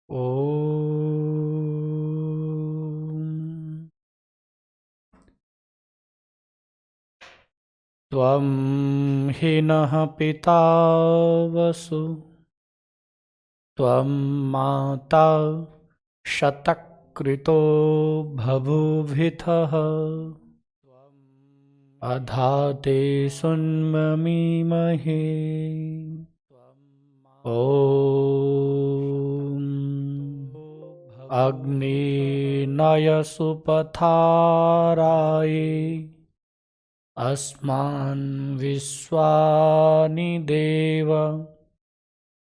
ॐ त्वं हि नः पिता वसु त्वं माता शतक्रतो बभूभिथः अधाते सुन्ममीमहे ॐ अग्नेनायसुपथाराये अस्मान् विश्वानि देव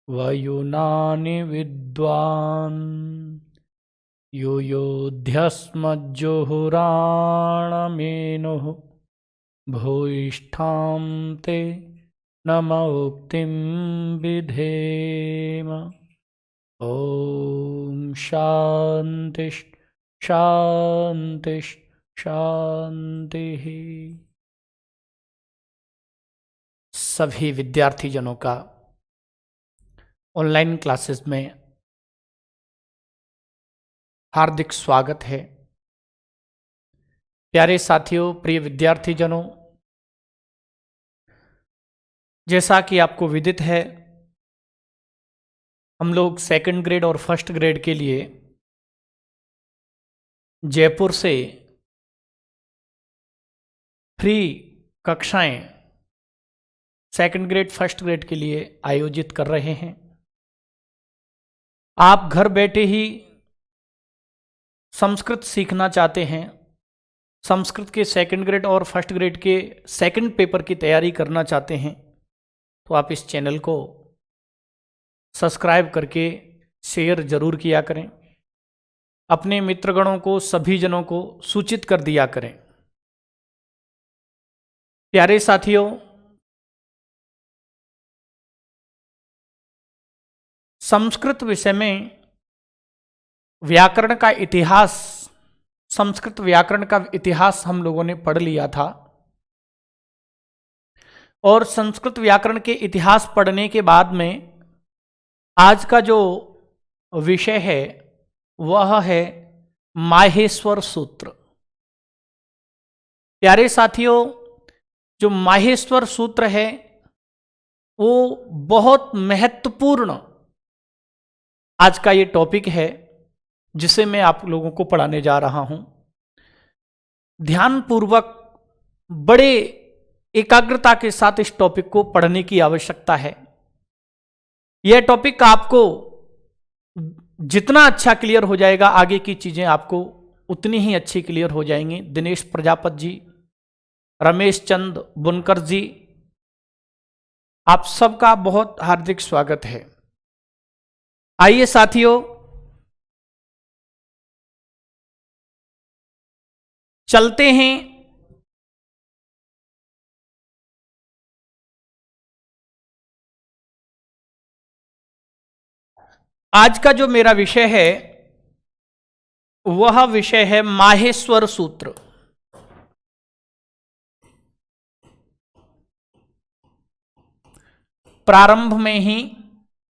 वयुनानि विद्वान् युयोध्यस्मज्जुहुराणमेनुः भूयिष्ठां ते नमोक्तिं विधेम। ॐ शांति शांति शांति। सभी विद्यार्थी जनों का ऑनलाइन क्लासेस में हार्दिक स्वागत है। प्यारे साथियों, प्रिय विद्यार्थी जनों, जैसा कि आपको विदित है, हम लोग सेकंड ग्रेड और फर्स्ट ग्रेड के लिए जयपुर से फ्री कक्षाएं सेकंड ग्रेड फर्स्ट ग्रेड के लिए आयोजित कर रहे हैं। आप घर बैठे ही संस्कृत सीखना चाहते हैं, संस्कृत के सेकंड ग्रेड और फर्स्ट ग्रेड के सेकंड पेपर की तैयारी करना चाहते हैं, तो आप इस चैनल को सब्सक्राइब करके शेयर जरूर किया करें। अपने मित्रगणों को, सभी जनों को सूचित कर दिया करें। प्यारे साथियों, संस्कृत विषय में व्याकरण का इतिहास, संस्कृत व्याकरण का इतिहास हम लोगों ने पढ़ लिया था, और संस्कृत व्याकरण के इतिहास पढ़ने के बाद में आज का जो विषय है वह है माहेश्वर सूत्र। प्यारे साथियों, जो माहेश्वर सूत्र है वो बहुत महत्वपूर्ण आज का ये टॉपिक है जिसे मैं आप लोगों को पढ़ाने जा रहा हूं। ध्यानपूर्वक बड़े एकाग्रता के साथ इस टॉपिक को पढ़ने की आवश्यकता है। यह टॉपिक आपको जितना अच्छा क्लियर हो जाएगा, आगे की चीजें आपको उतनी ही अच्छी क्लियर हो जाएंगी। दिनेश प्रजापत जी, रमेश चंद बुनकर जी, आप सबका बहुत हार्दिक स्वागत है। आइए साथियों, चलते हैं आज का जो मेरा विषय है वह विषय है माहेश्वर सूत्र। प्रारंभ में ही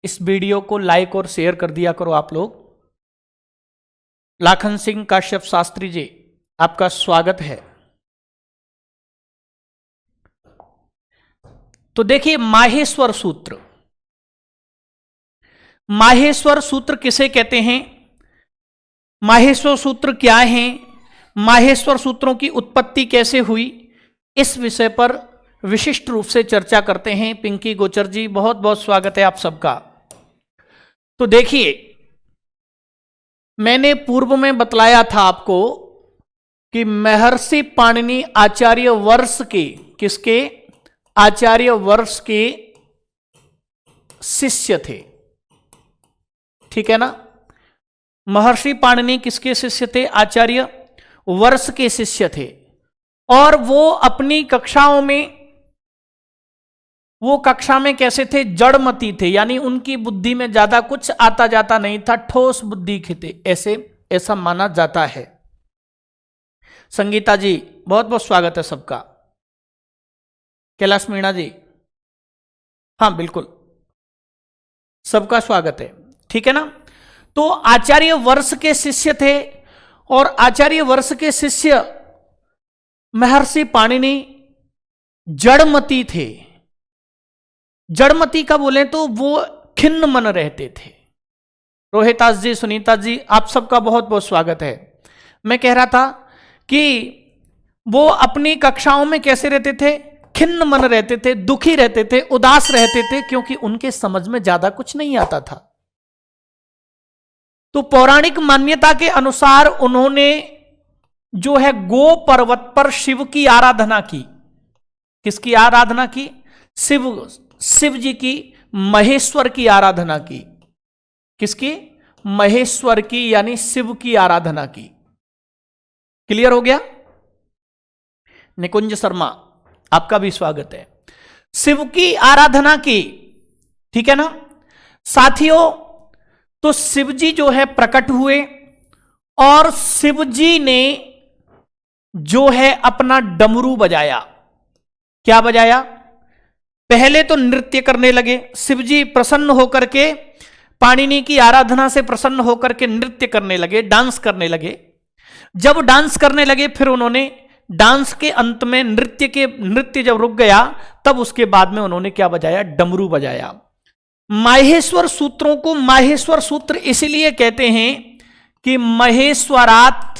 इस वीडियो को लाइक और शेयर कर दिया करो आप लोग। लाखन सिंह काश्यप शास्त्री जी, आपका स्वागत है। तो देखिए, माहेश्वर सूत्र, माहेश्वर सूत्र किसे कहते हैं, माहेश्वर सूत्र क्या है, माहेश्वर सूत्रों की उत्पत्ति कैसे हुई, इस विषय पर विशिष्ट रूप से चर्चा करते हैं। पिंकी गोचर जी, बहुत बहुत स्वागत है आप सबका। तो देखिए, मैंने पूर्व में बतलाया था आपको कि महर्षि पाणिनि आचार्य वर्ष के, किसके, आचार्य वर्ष के शिष्य थे, ठीक है ना। महर्षि पाणिनि किसके शिष्य थे, आचार्य वर्ष के शिष्य थे। और वो अपनी कक्षाओं में, वो कक्षा में कैसे थे, जड़मती थे, यानी उनकी बुद्धि में ज्यादा कुछ आता जाता नहीं था, ठोस बुद्धि के थे, ऐसा माना जाता है। संगीता जी, बहुत बहुत स्वागत है सबका। कैलाश मीणा जी, हाँ बिल्कुल, सबका स्वागत है, ठीक है ना। तो आचार्य वर्ष के शिष्य थे और आचार्य वर्ष के शिष्य महर्षि पाणिनि जड़मती थे। जड़मती का बोले तो वो खिन्न मन रहते थे। रोहितास जी, सुनीता जी, आप सबका बहुत बहुत स्वागत है। मैं कह रहा था कि वो अपनी कक्षाओं में कैसे रहते थे? खिन्न मन रहते थे, दुखी रहते थे, उदास रहते थे, क्योंकि उनके समझ में ज्यादा कुछ नहीं आता था। तो पौराणिक मान्यता के अनुसार उन्होंने जो है गो पर्वत पर शिव की आराधना की। किसकी आराधना की? शिव जी की, महेश्वर की आराधना की। किसकी? महेश्वर की, यानी शिव की आराधना की। क्लियर हो गया? निकुंज शर्मा, आपका भी स्वागत है। शिव की आराधना की, ठीक है ना साथियों। तो शिव जी जो है प्रकट हुए और शिव जी ने जो है अपना डमरू बजाया। क्या बजाया? पहले तो नृत्य करने लगे। शिव जी प्रसन्न होकर के, पाणिनि की आराधना से प्रसन्न होकर के नृत्य करने लगे, डांस करने लगे। जब डांस करने लगे, फिर उन्होंने डांस के अंत में नृत्य जब रुक गया, तब उसके बाद में उन्होंने क्या बजाया? डमरू बजाया। माहेश्वर सूत्रों को माहेश्वर सूत्र इसलिए कहते हैं कि महेश्वरात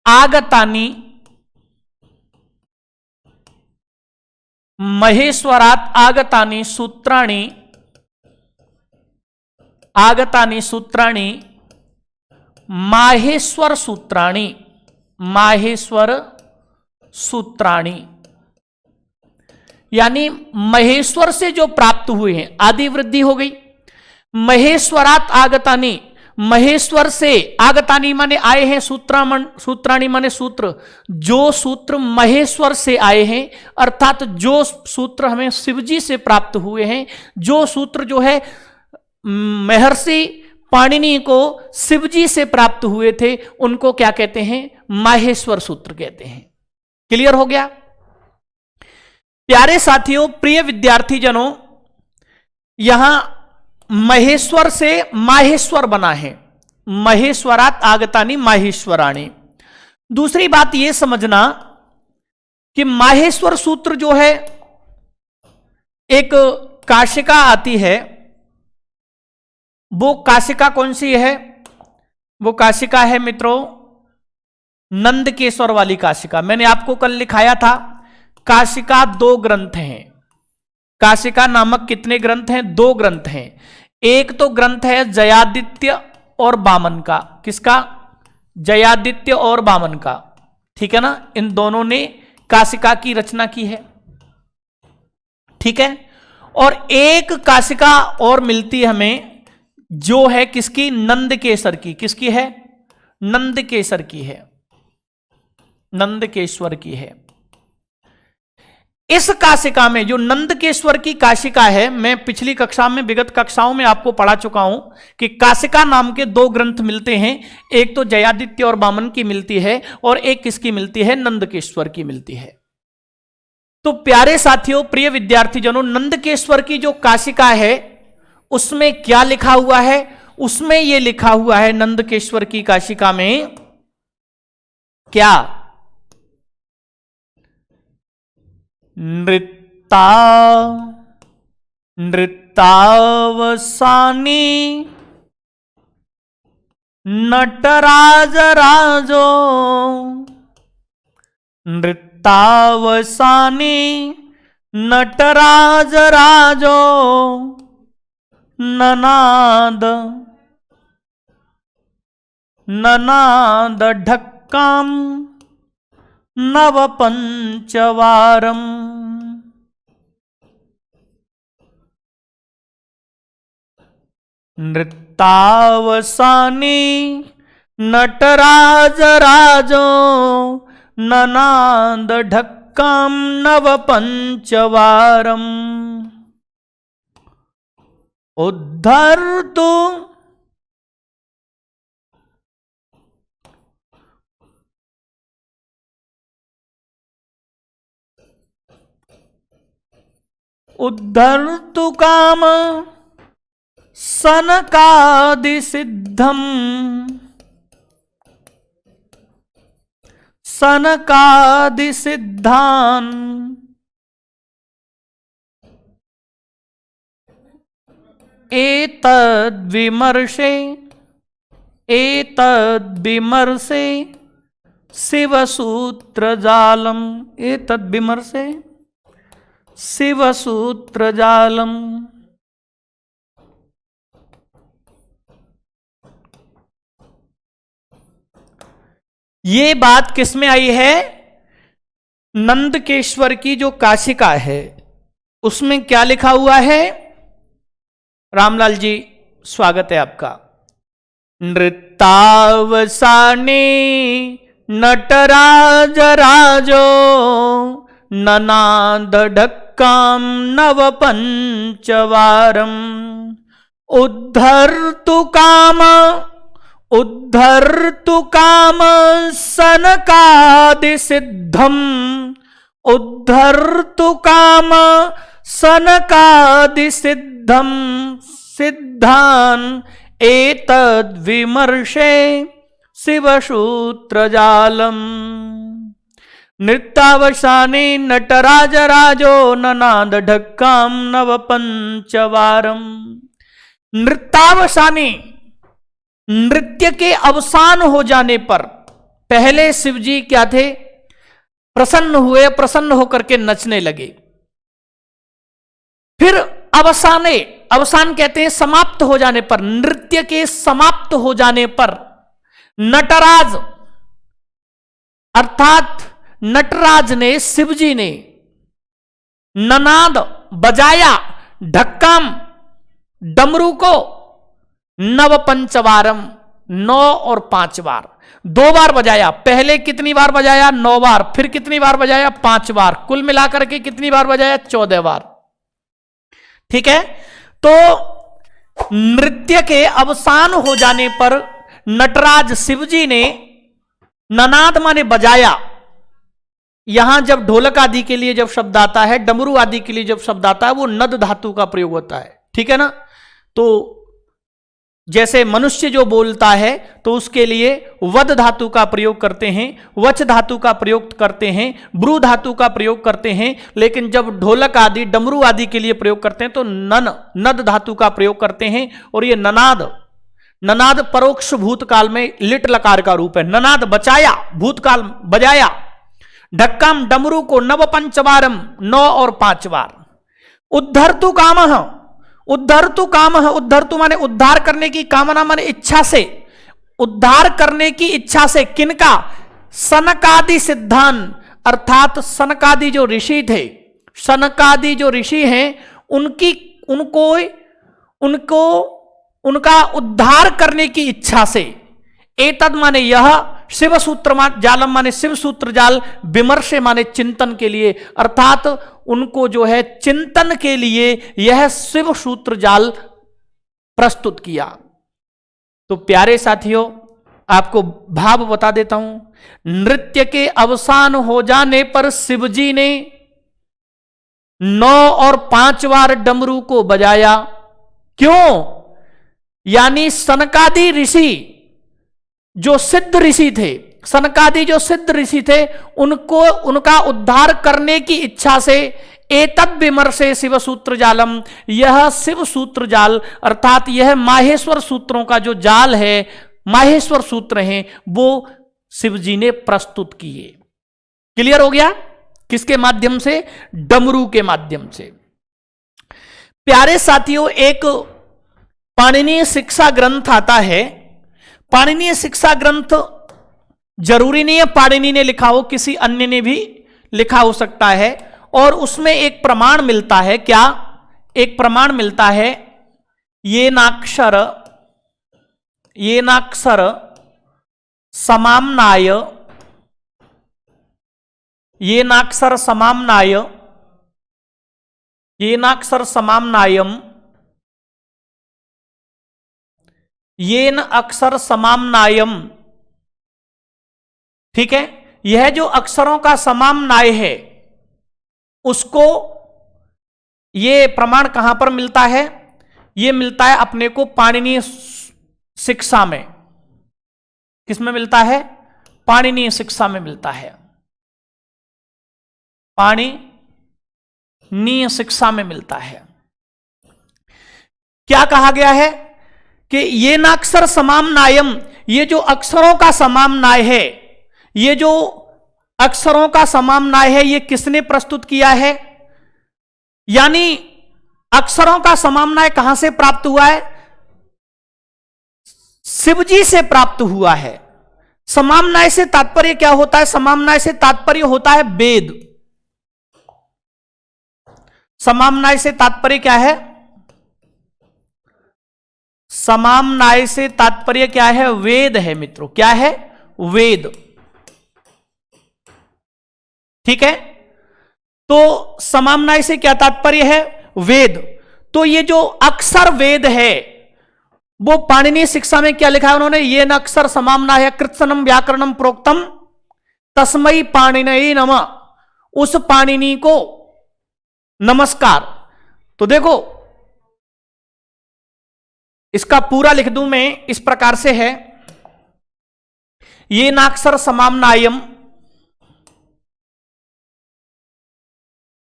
आगतानि सूत्राणि माहेश्वर सूत्राणि, यानी महेश्वर से जो प्राप्त हुए हैं। आदि वृद्धि हो गई। महेश्वरात आगतानि, महेश्वर से, आगतानि माने आए हैं, सूत्राणि माने सूत्र, जो सूत्र महेश्वर से आए हैं, अर्थात जो सूत्र हमें शिवजी से प्राप्त हुए हैं, जो सूत्र जो है महर्षि पाणिनि को शिवजी से प्राप्त हुए थे, उनको क्या कहते हैं? माहेश्वर सूत्र कहते हैं। क्लियर हो गया? प्यारे साथियों, प्रिय विद्यार्थी जनों, यहां महेश्वर से माहेश्वर बना है। महेश्वरात आगतानि माहेश्वराणि। दूसरी बात यह समझना कि माहेश्वर सूत्र जो है, एक काशिका आती है। वो काशिका कौन सी है? वो काशिका है मित्रों नंदकेश्वर वाली काशिका। मैंने आपको कल लिखाया था, काशिका 2 ग्रंथ हैं। काशिका नामक कितने ग्रंथ हैं? 2 ग्रंथ हैं। एक तो ग्रंथ है जयादित्य और वामन का। किसका? जयादित्य और वामन का, ठीक है ना। इन दोनों ने काशिका की रचना की है, ठीक है। और एक काशिका और मिलती हमें, जो है किसकी? नंदकेश्वर की। किसकी है? नंदकेश्वर की है, नंदकेश्वर की है। इस काशिका में, जो नंदकेश्वर की काशिका है, मैं पिछली कक्षा में, विगत कक्षाओं में आपको पढ़ा चुका हूं कि काशिका नाम के 2 ग्रंथ मिलते हैं। एक तो जयादित्य और वामन की मिलती है, और एक किसकी मिलती है? नंदकेश्वर की मिलती है। तो प्यारे साथियों, प्रिय विद्यार्थी जनों, नंदकेश्वर की जो काशिका है, उसमें क्या लिखा हुआ है? उसमें यह लिखा हुआ है, नंदकेश्वर की काशिका में क्या? नृत्तावसानी नटराज राजो, नृत्तावसानी नटराज राजो, ननाद ढक्काम नव पंचवारम। नृत्तावसानी नटराज राजो, ननाद ढक्काम नव पंचवारम। उद्धर्तु उद्धर्तु काम सनकादि सिद्धम, सनकादि सिद्धान एतद् विमर्शे, एतद् विमर्शे शिवसूत्र जालम, एतद् विमर्शे शिवसूत्र जालम। ये बात किसमें आई है? नंदकेश्वर की जो काशिका है उसमें क्या लिखा हुआ है? रामलाल जी स्वागत है आपका। नृत्तावसाने नटराज राजो ननाद ढक्काम नव पंचवारम, उद्धर्तु काम, उद्धर्तु काम सनकादि सिद्धम, उद्धर्तु काम सनकादि सिद्धम सिद्धान एतद् विमर्शे शिवसूत्र जालम। नृत्यावसाने नटराज राजो ननाद ढक्काम नव पंचवारम। नृत्यावसाने, नृत्य के अवसान हो जाने पर, पहले शिवजी क्या थे? प्रसन्न हुए, प्रसन्न होकर के नचने लगे। फिर अवसाने, अवसान कहते हैं समाप्त हो जाने पर, नृत्य के समाप्त हो जाने पर नटराज अर्थात नटराज ने, शिवजी ने ननाद बजाया, ढक्काम डमरू को, नव पंचवारम 9 और 5 बार, 2 बार बजाया। पहले कितनी बार बजाया? 9 बार। फिर कितनी बार बजाया? 5 बार। कुल मिलाकर के कितनी बार बजाया? 14 बार। ठीक है। तो नृत्य के अवसान हो जाने पर नटराज शिवजी ने ननाद माने बजाया। यहां जब ढोलक आदि के लिए जब शब्द आता है, डमरू आदि के लिए जब शब्द आता है, वो नद धातु का प्रयोग होता है। ठीक है ना। तो जैसे मनुष्य जो बोलता है तो उसके लिए वद धातु का प्रयोग करते हैं, वच धातु का प्रयोग करते हैं, ब्रू धातु का प्रयोग करते हैं। लेकिन जब ढोलक आदि डमरू आदि के लिए प्रयोग करते हैं तो नद धातु का प्रयोग करते हैं। और ये ननाद, ननाद परोक्ष भूतकाल में लिट लकार का रूप है। ननाद बचाया, भूतकाल बजाया। ढक्काम डमरू को नव पंचवारम 9 और 5 बार। उद्धर्तु कामः, उद्धर्तु कामः, उद्धर्तु माने उद्धार करने की कामना, माने इच्छा से, उद्धार करने की इच्छा से। किनका? सनकादि सिद्धान, अर्थात सनकादि जो ऋषि थे, सनकादि जो ऋषि हैं उनकी, उनको उनका उद्धार करने की इच्छा से। एतद माने यह, शिव सूत्र जालम माने शिव सूत्र जाल, विमर्श माने चिंतन के लिए, अर्थात उनको जो है चिंतन के लिए यह शिव सूत्र जाल प्रस्तुत किया। तो प्यारे साथियों, आपको भाव बता देता हूं। नृत्य के अवसान हो जाने पर शिवजी ने 9 और 5 बार डमरू को बजाया। क्यों? यानी सनकादि ऋषि जो सिद्ध ऋषि थे, सनकादि जो सिद्ध ऋषि थे, उनको उनका उद्धार करने की इच्छा से एतद् विमर्शे शिव सूत्र जालम, यह शिव सूत्र जाल अर्थात यह माहेश्वर सूत्रों का जो जाल है, माहेश्वर सूत्र हैं, वो शिवजी ने प्रस्तुत किए। क्लियर हो गया? किसके माध्यम से? डमरू के माध्यम से। प्यारे साथियों, एक पाणिनीय शिक्षा ग्रंथ आता है। पाणिनीय शिक्षा ग्रंथ जरूरी नहीं है पाणिनि ने लिखा हो, किसी अन्य ने भी लिखा हो सकता है। और उसमें एक प्रमाण मिलता है। क्या? एक प्रमाण मिलता है, ये नाक्षर समाम्नाय, ये नाक्षर समाम्नाय, ये नाक्षर समाम्नायम, येन अक्षर समाम्नायम। ठीक है। यह जो अक्षरों का समाम्नाय है उसको ये प्रमाण कहां पर मिलता है? ये मिलता है अपने को पाणिनीय शिक्षा में। किसमें मिलता है? पाणिनीय शिक्षा में मिलता है। पाणिनीय शिक्षा में मिलता है। क्या कहा गया है कि ये नाक्षर समामनायम, ये जो अक्षरों का समामनाय है, ये जो अक्षरों का समामनाय है, ये किसने प्रस्तुत किया है? यानी अक्षरों का समामनाय कहां से प्राप्त हुआ है? शिवजी से प्राप्त हुआ है। समामनाय से तात्पर्य क्या होता है? समामनाय से तात्पर्य होता है वेद। समामनाय से तात्पर्य क्या है? समामनाय से तात्पर्य क्या है? वेद है मित्रों। क्या है? वेद। ठीक है, तो समामनाय से क्या तात्पर्य है? वेद। तो ये जो अक्षर वेद है, वो पाणिनीय शिक्षा में क्या लिखा है उन्होंने? ये न अक्षर समामनाय कृत्सनम व्याकरणम प्रोक्तम तस्मै पाणिनये नमः। उस पाणिनि को नमस्कार। तो देखो, इसका पूरा लिख दूं मैं, इस प्रकार से है, ये नाक्षर समामनायम,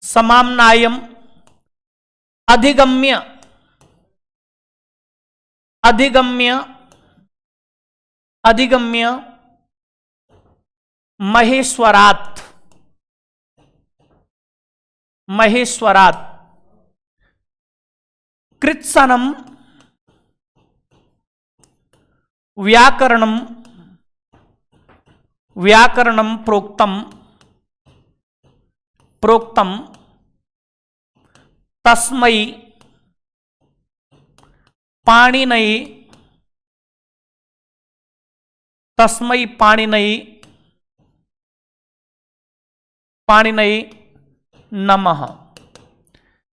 समामनायम अधिगम्य, अधिगम्य, अधिगम्य महेश्वरात्, महेश्वरात् कृत्सनम व्याकरणम, व्याकरणम प्रोक्तम, प्रोक्तम तस्मै पाणिनये, तस्मै पाणिनये, पाणिनये नमः।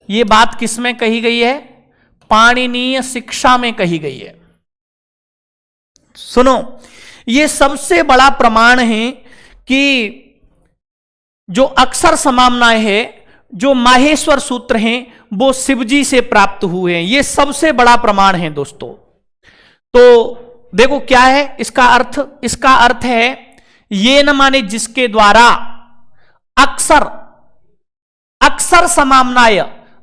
ये बात किसमें कही गई है? पाणिनीय शिक्षा में कही गई है। सुनो, ये सबसे बड़ा प्रमाण है कि जो अक्षर समामनाय है, जो माहेश्वर सूत्र हैं, वो शिवजी से प्राप्त हुए हैं। ये सबसे बड़ा प्रमाण है दोस्तों। तो देखो क्या है इसका अर्थ? इसका अर्थ है ये न माने जिसके द्वारा अक्षर, अक्षर समामनाय,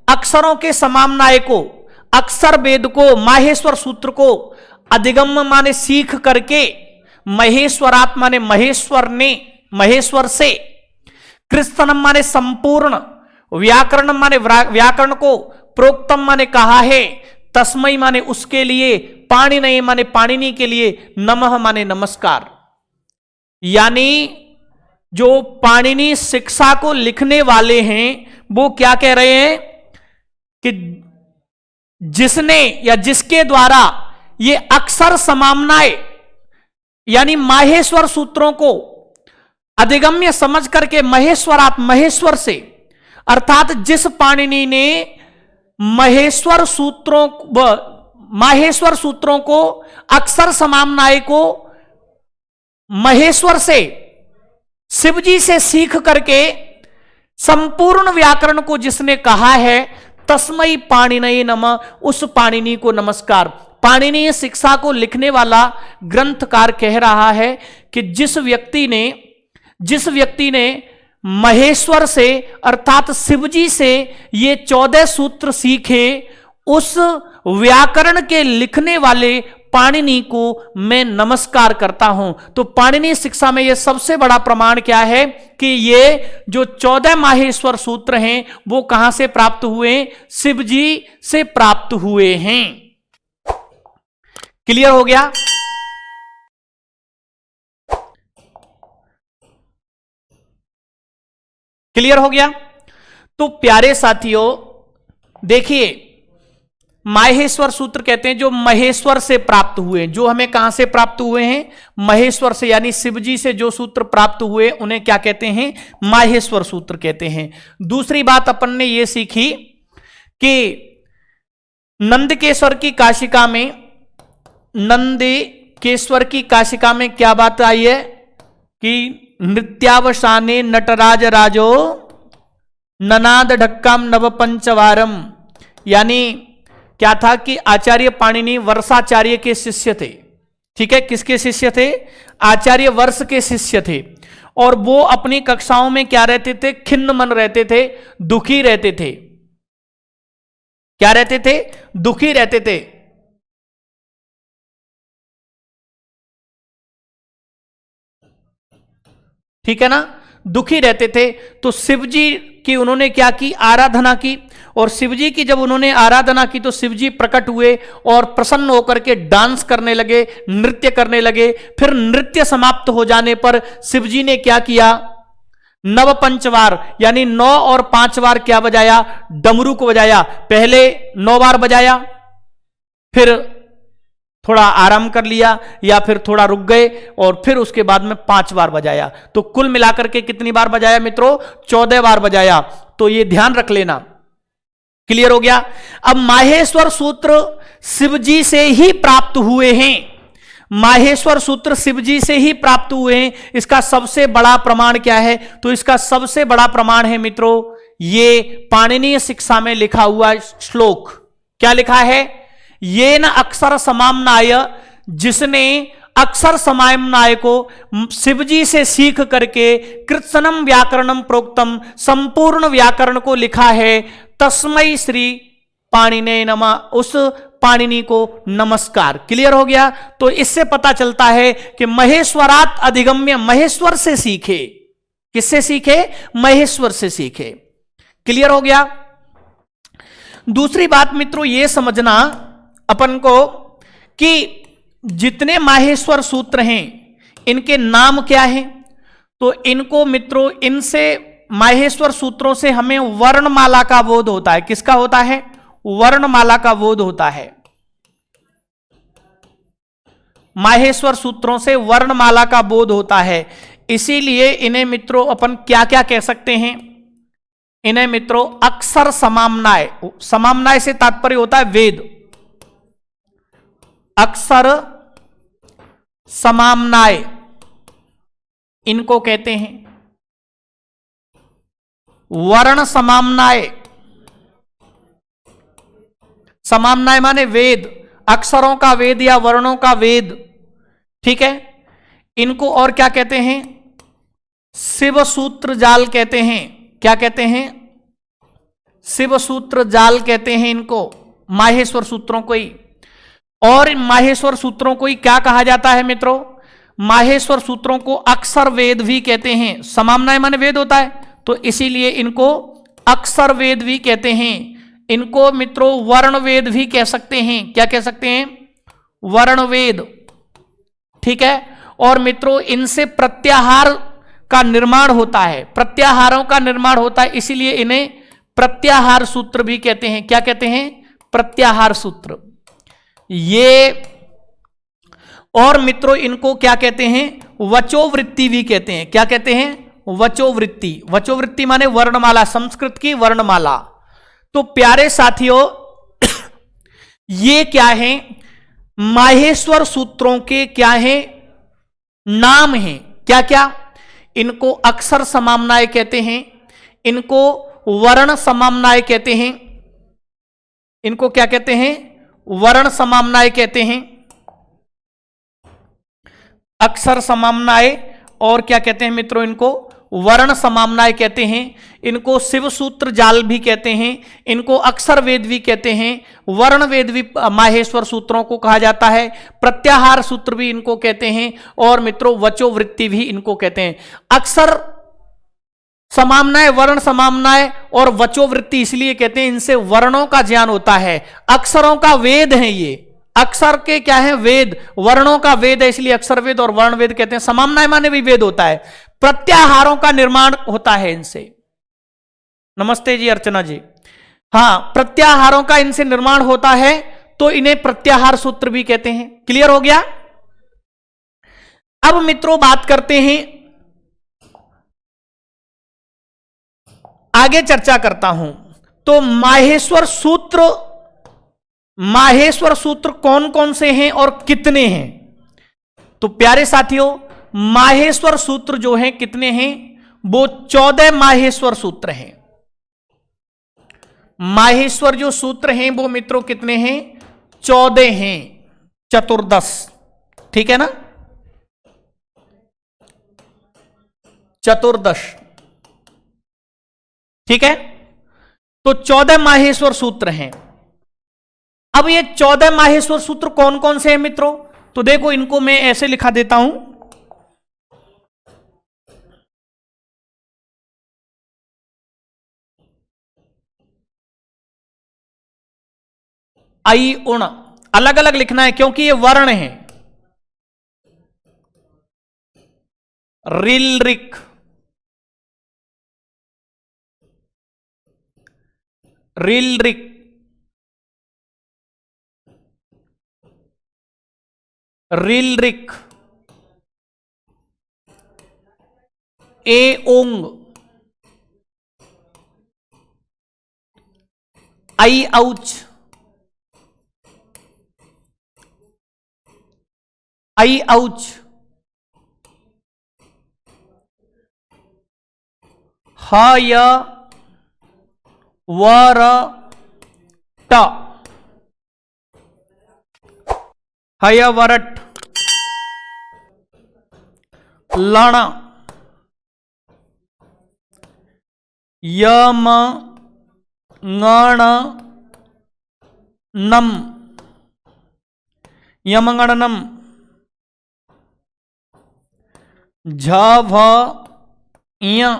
अक्षरों के समामनाय को, अक्षर वेद को, माहेश्वर सूत्र को अधिगम माने सीख करके, महेश्वरात् माने महेश्वर ने, महेश्वर से, कृत्सनम माने संपूर्ण, व्याकरण माने व्याकरण को, प्रोक्तम माने कहा है, तस्मै माने उसके लिए, पाणिनये माने पाणिनि के लिए, नमः माने नमस्कार। यानी जो पाणिनि शिक्षा को लिखने वाले हैं, वो क्या कह रहे हैं कि जिसने या जिसके द्वारा ये अक्षर समामनाय यानी माहेश्वर सूत्रों को अधिगम्य समझ करके महेश्वरात्, महेश्वर से, अर्थात जिस पाणिनि ने महेश्वर सूत्रों, माहेश्वर सूत्रों को, अक्षर समामनाय को महेश्वर से, शिवजी से सीख करके संपूर्ण व्याकरण को जिसने कहा है, तस्मै पाणिनये नमः, उस पाणिनि को नमस्कार। पाणिनीय शिक्षा को लिखने वाला ग्रंथकार कह रहा है कि जिस व्यक्ति ने महेश्वर से अर्थात शिवजी से ये 14 सूत्र सीखे, उस व्याकरण के लिखने वाले पाणिनि को मैं नमस्कार करता हूं। तो पाणिनीय शिक्षा में यह सबसे बड़ा प्रमाण क्या है कि ये जो 14 माहेश्वर सूत्र हैं वो कहां से प्राप्त हुए? शिवजी से प्राप्त हुए हैं। क्लियर हो गया? क्लियर हो गया? तो प्यारे साथियों देखिए, माहेश्वर सूत्र कहते हैं जो महेश्वर से प्राप्त हुए, जो हमें कहां से प्राप्त हुए हैं? महेश्वर से, यानी शिवजी से जो सूत्र प्राप्त हुए उन्हें क्या कहते हैं? माहेश्वर सूत्र कहते हैं। दूसरी बात अपन ने यह सीखी कि नंदकेश्वर की काशिका में, नंदकेश्वर की काशिका में क्या बात आई है कि नृत्यावसाने नटराज राजो ननाद ढक्काम नवपंचवारम, यानी क्या था कि आचार्य पाणिनि वर्षाचार्य के शिष्य थे। ठीक है, किसके शिष्य थे? आचार्य वर्ष के शिष्य थे। और वो अपनी कक्षाओं में क्या रहते थे? खिन्न मन रहते थे, दुखी रहते थे। क्या रहते थे? दुखी रहते थे। ठीक है ना, दुखी रहते थे। तो शिव जी की उन्होंने क्या की? आराधना की। और शिव जी की जब उन्होंने आराधना की तो शिव जी प्रकट हुए और प्रसन्न होकर के डांस करने लगे, नृत्य करने लगे। फिर नृत्य समाप्त हो जाने पर शिव जी ने क्या किया? नव पंचवार, यानी 9 और 5 बार क्या बजाया? डमरू को बजाया। पहले 9 बार बजाया, फिर थोड़ा आराम कर लिया या फिर थोड़ा रुक गए, और फिर उसके बाद में 5 बार बजाया। तो कुल मिलाकर के कितनी बार बजाया मित्रों? 14 बार बजाया। तो ये ध्यान रख लेना। क्लियर हो गया? अब माहेश्वर सूत्र शिवजी से ही प्राप्त हुए हैं। माहेश्वर सूत्र शिवजी से ही प्राप्त हुए हैं। इसका सबसे बड़ा प्रमाण क्या है? तो इसका सबसे बड़ा प्रमाण है मित्रों, ये पाणिनीय शिक्षा में लिखा हुआ श्लोक। क्या लिखा है? ये न अक्षर समाम्नाय, जिसने अक्षर समाम्नाय को शिवजी से सीख करके कृत्सनम व्याकरणम प्रोक्तम, संपूर्ण व्याकरण को लिखा है, तस्मै श्री पाणिने नमः, उस पाणिनि को नमस्कार। क्लियर हो गया? तो इससे पता चलता है कि महेश्वरात अधिगम्य, महेश्वर से सीखे। किससे सीखे? महेश्वर से सीखे। क्लियर हो गया? दूसरी बात मित्रों ये समझना अपन को कि जितने माहेश्वर सूत्र हैं इनके नाम क्या हैं? तो इनको मित्रों, इनसे माहेश्वर सूत्रों से हमें वर्णमाला का बोध होता है। किसका होता है? वर्णमाला का बोध होता है। माहेश्वर सूत्रों से वर्णमाला का बोध होता है। इसीलिए इन्हें मित्रों अपन क्या क्या कह सकते हैं? इन्हें मित्रों अक्षर समाम्नाय, समाम्नाय से तात्पर्य होता है वेद। अक्षर समाम्नाय इनको कहते हैं। वर्ण समाम्नाय, समाम्नाय माने वेद, अक्षरों का वेद या वर्णों का वेद। ठीक है, इनको और क्या कहते हैं? शिव सूत्र जाल कहते हैं। क्या कहते हैं? शिव सूत्र जाल कहते हैं इनको, माहेश्वर सूत्रों को ही। और माहेश्वर सूत्रों को ही क्या कहा जाता है मित्रों? माहेश्वर सूत्रों को अक्षर वेद भी कहते हैं। समाम्नाय माने वेद होता है, तो इसीलिए इनको अक्षर वेद भी कहते हैं। इनको मित्रों वर्ण वेद भी कह सकते हैं। क्या कह सकते हैं? वर्ण वेद। ठीक है, और मित्रों इनसे प्रत्याहार का निर्माण होता है, प्रत्याहारों का निर्माण होता है, इसीलिए इन्हें प्रत्याहार सूत्र भी कहते हैं। क्या कहते हैं? प्रत्याहार सूत्र। ये और मित्रों इनको क्या कहते हैं? वचोवृत्ति भी कहते हैं। क्या कहते हैं? वचोवृत्ति। वचोवृत्ति माने वर्णमाला, संस्कृत की वर्णमाला। तो प्यारे साथियों ये क्या है? माहेश्वर सूत्रों के क्या है? नाम हैं। क्या क्या? इनको अक्षर समाम्नाय कहते हैं, इनको वर्ण समाम्नाय कहते हैं, इनको क्या कहते हैं? वर्ण समाम्नाय कहते हैं, अक्षर समाम्नाय, और क्या कहते हैं मित्रों? इनको वर्ण समाम्नाय कहते हैं। इनको शिव सूत्र जाल भी कहते हैं, इनको अक्षर वेद भी कहते हैं, वर्ण वेद भी माहेश्वर सूत्रों को कहा जाता है, प्रत्याहार सूत्र भी इनको कहते हैं, और मित्रों वचोवृत्ति भी इनको कहते हैं। अक्षर समाम्नाय, वर्ण समाम्नाय और वचोवृत्ति इसलिए कहते हैं, इनसे वर्णों का ज्ञान होता है। अक्षरों का वेद है ये, अक्षर के क्या है? वेद। वर्णों का वेद है, इसलिए अक्षर वेद और वर्ण वेद कहते हैं। समाम्नाय माने भी वेद होता है। प्रत्याहारों का निर्माण होता है इनसे। नमस्ते जी अर्चना जी। हाँ, प्रत्याहारों का इनसे निर्माण होता है, तो इन्हें प्रत्याहार सूत्र भी कहते हैं। क्लियर हो गया? अब मित्रों बात करते हैं, आगे चर्चा करता हूं। तो माहेश्वर सूत्र कौन कौन से हैं और कितने हैं? तो प्यारे साथियों माहेश्वर सूत्र जो हैं कितने हैं? वो 14 माहेश्वर सूत्र हैं। माहेश्वर जो सूत्र हैं वो मित्रों कितने हैं? 14 हैं, चतुर्दश। ठीक है ना, चतुर्दश। ठीक है, तो 14 माहेश्वर सूत्र हैं। अब ये 14 माहेश्वर सूत्र कौन कौन से हैं मित्रों? तो देखो, इनको मैं ऐसे लिखा देता हूं। आई उण अलग अलग लिखना है क्योंकि ये वर्ण है। रिल रिक, रिल रिक, रिल रिक, ए ओंग, आई औच, आई औच, ह य वर ट, हय वरट, लण, यम गण नम, यमगणनम, झव य,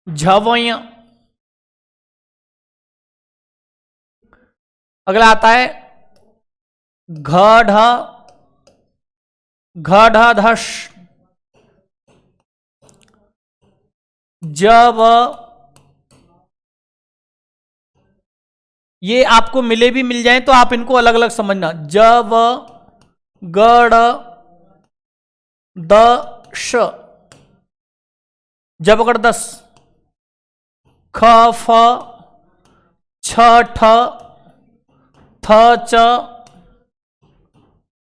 झवय। अगला आता है घढ़, घढ़धश, जब, ये आपको मिले भी मिल जाए तो आप इनको अलग अलग समझना। जब गढ़ दश, जबगढ़ दस, ख फ छ ठ थ च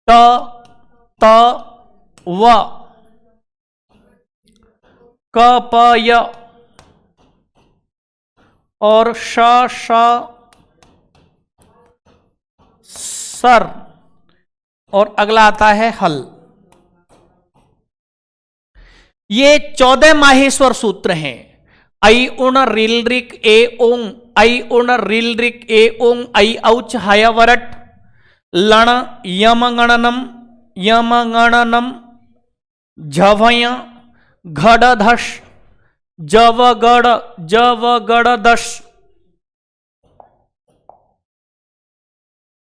ट त व, क प य और श श सर। और अगला आता है हल। ये 14 माहेश्वर सूत्र हैं। ऐ उण रिल रिक ए ओंग, ऐ उण रिल रिक ए ओंग, ऐ औच हय वरट, लण यमगणनम, यमगणनम, झवय घड़धश, जवगढ़दश,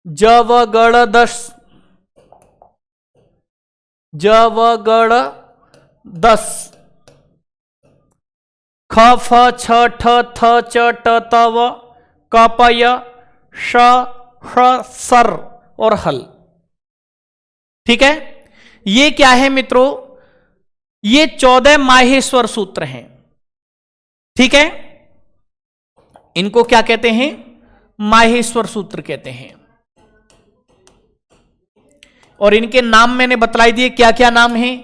जवगढ़दश, जवगढ़दश, ख फ छ ठ थ च ट त व, क प य श ष सर और हल। ठीक है, ये क्या है मित्रों? ये 14 माहेश्वर सूत्र हैं। ठीक है, इनको क्या कहते हैं? माहेश्वर सूत्र कहते हैं। और इनके नाम मैंने बतलाई दिए, क्या क्या नाम हैं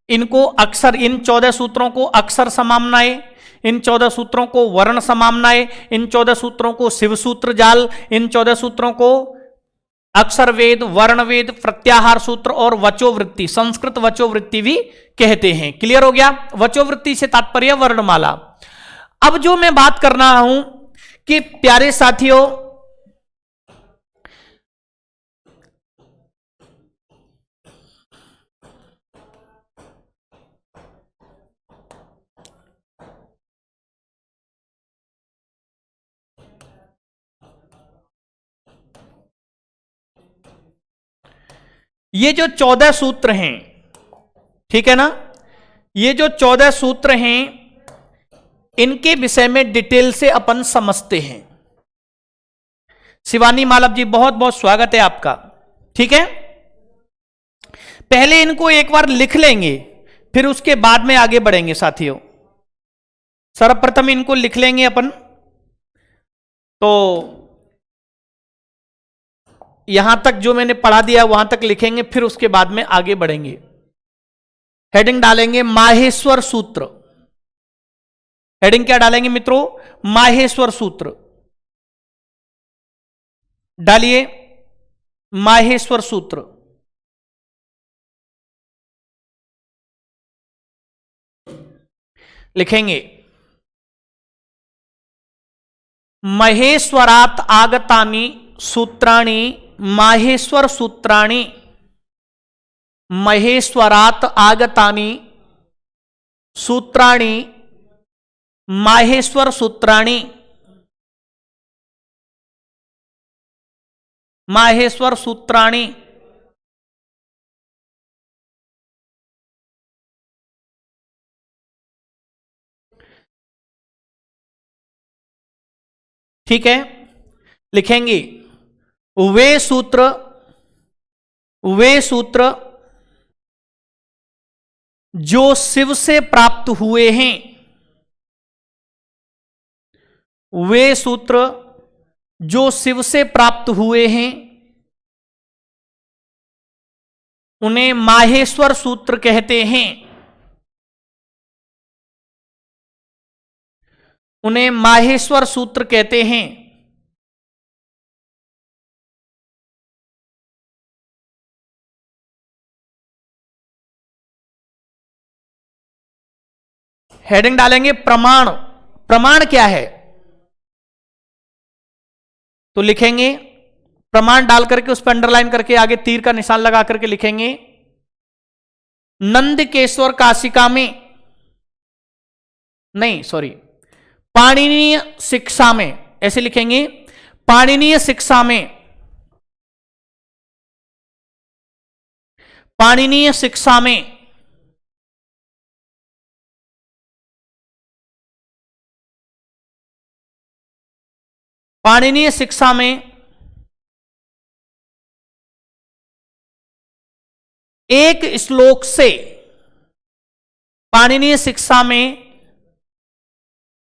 इनको। अक्षर, इन 14 सूत्रों को अक्षर समामनाएं, इन 14 सूत्रों को वर्ण समामनाएं, इन 14 सूत्रों को शिव सूत्र जाल, इन 14 सूत्रों को अक्षर वेद, वर्ण वेद, प्रत्याहार सूत्र और वचोवृत्ति, संस्कृत वचोवृत्ति भी कहते हैं। क्लियर हो गया? वचोवृत्ति से तात्पर्य वर्णमाला। अब जो मैं बात कर रहा हूं कि प्यारे साथियों, ये जो 14 सूत्र हैं, ठीक है ना, ये जो 14 सूत्र हैं, इनके विषय में डिटेल से अपन समझते हैं। शिवानी मालव जी, बहुत बहुत स्वागत है आपका। ठीक है, पहले इनको एक बार लिख लेंगे, फिर उसके बाद में आगे बढ़ेंगे साथियों। सर्वप्रथम इनको लिख लेंगे अपन, तो यहां तक जो मैंने पढ़ा दिया वहां तक लिखेंगे, फिर उसके बाद में आगे बढ़ेंगे। हेडिंग डालेंगे माहेश्वर सूत्र, हेडिंग क्या डालेंगे मित्रों? माहेश्वर सूत्र डालिए, माहेश्वर सूत्र। लिखेंगे महेश्वरात आगतानि सूत्राणि माहेश्वर सूत्राणि, महेश्वरात आगतानि सूत्राणि माहेश्वर सूत्राणि, माहेश्वर सूत्राणि। ठीक है, लिखेंगे वे सूत्र, वे सूत्र जो शिव से प्राप्त हुए हैं, वे सूत्र जो शिव से प्राप्त हुए हैं, उन्हें माहेश्वर सूत्र कहते हैं, उन्हें माहेश्वर सूत्र कहते हैं। हेडिंग डालेंगे प्रमाण। प्रमाण क्या है? तो लिखेंगे प्रमाण डाल करके उस पर अंडरलाइन करके आगे तीर का निशान लगा करके लिखेंगे नंदकेश्वर काशिका में, नहीं सॉरी, पाणिनीय शिक्षा में, ऐसे लिखेंगे पाणिनीय शिक्षा में, पाणिनीय शिक्षा में पाणिनीय शिक्षा में एक श्लोक से, पाणिनीय शिक्षा में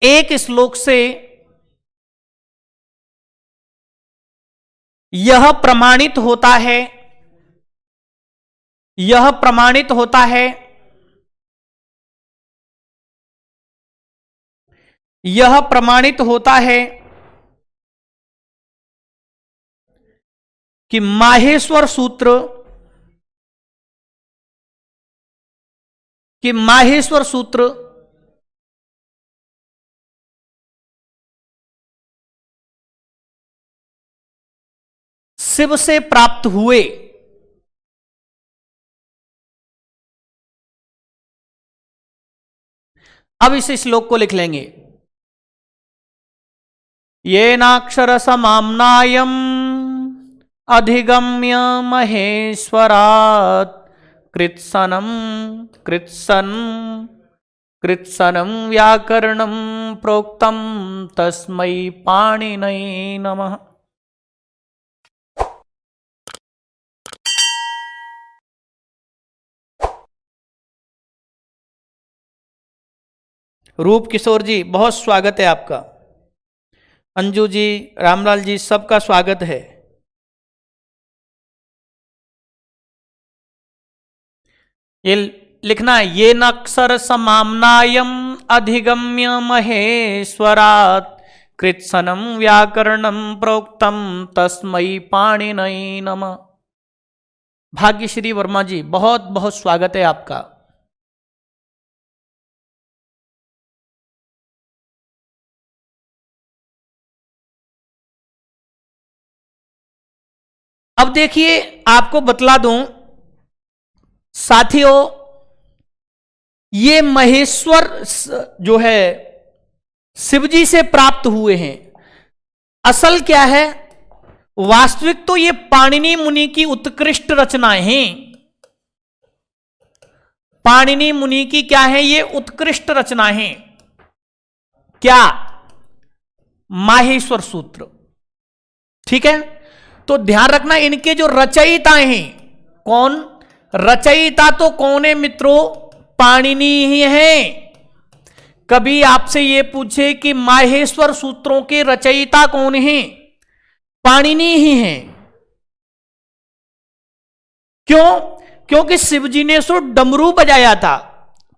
एक श्लोक से यह प्रमाणित होता है, यह प्रमाणित होता है, यह प्रमाणित होता है कि माहेश्वर सूत्र, कि माहेश्वर सूत्र शिव से प्राप्त हुए। अब इस श्लोक को लिख लेंगे येनाक्षर समाम्नायम् अधिगम्य महेश्वरात् कृत्सनं कृत्सन कृत्सनं व्याकरणं प्रोक्तं तस्मै पाणिनये नमः। रूप किशोर जी बहुत स्वागत है आपका, अंजू जी, रामलाल जी, सबका स्वागत है। ये लिखना है ये नक्षर समाम्नायम अधिगम्य महेश्वरात् कृत्सनं व्याकरणं प्रोक्तम तस्मै पाणिनये नमः। भाग्यश्री वर्मा जी बहुत बहुत स्वागत है आपका। अब देखिए आपको बतला दूं साथियों, ये महेश्वर जो है शिवजी से प्राप्त हुए हैं। असल क्या है, वास्तविक तो ये पाणिनि मुनि की उत्कृष्ट रचनाएं हैं। पाणिनि मुनि की क्या है, ये उत्कृष्ट रचनाएं हैं। क्या? माहेश्वर सूत्र। ठीक है, तो ध्यान रखना इनके जो रचयिता हैं, कौन रचयिता तो कौन है मित्रों? पाणिनि ही हैं। कभी आपसे ये पूछे कि माहेश्वर सूत्रों के रचयिता कौन हैं? पाणिनि ही हैं। क्यों? क्योंकि शिवजी ने सो डमरू बजाया था,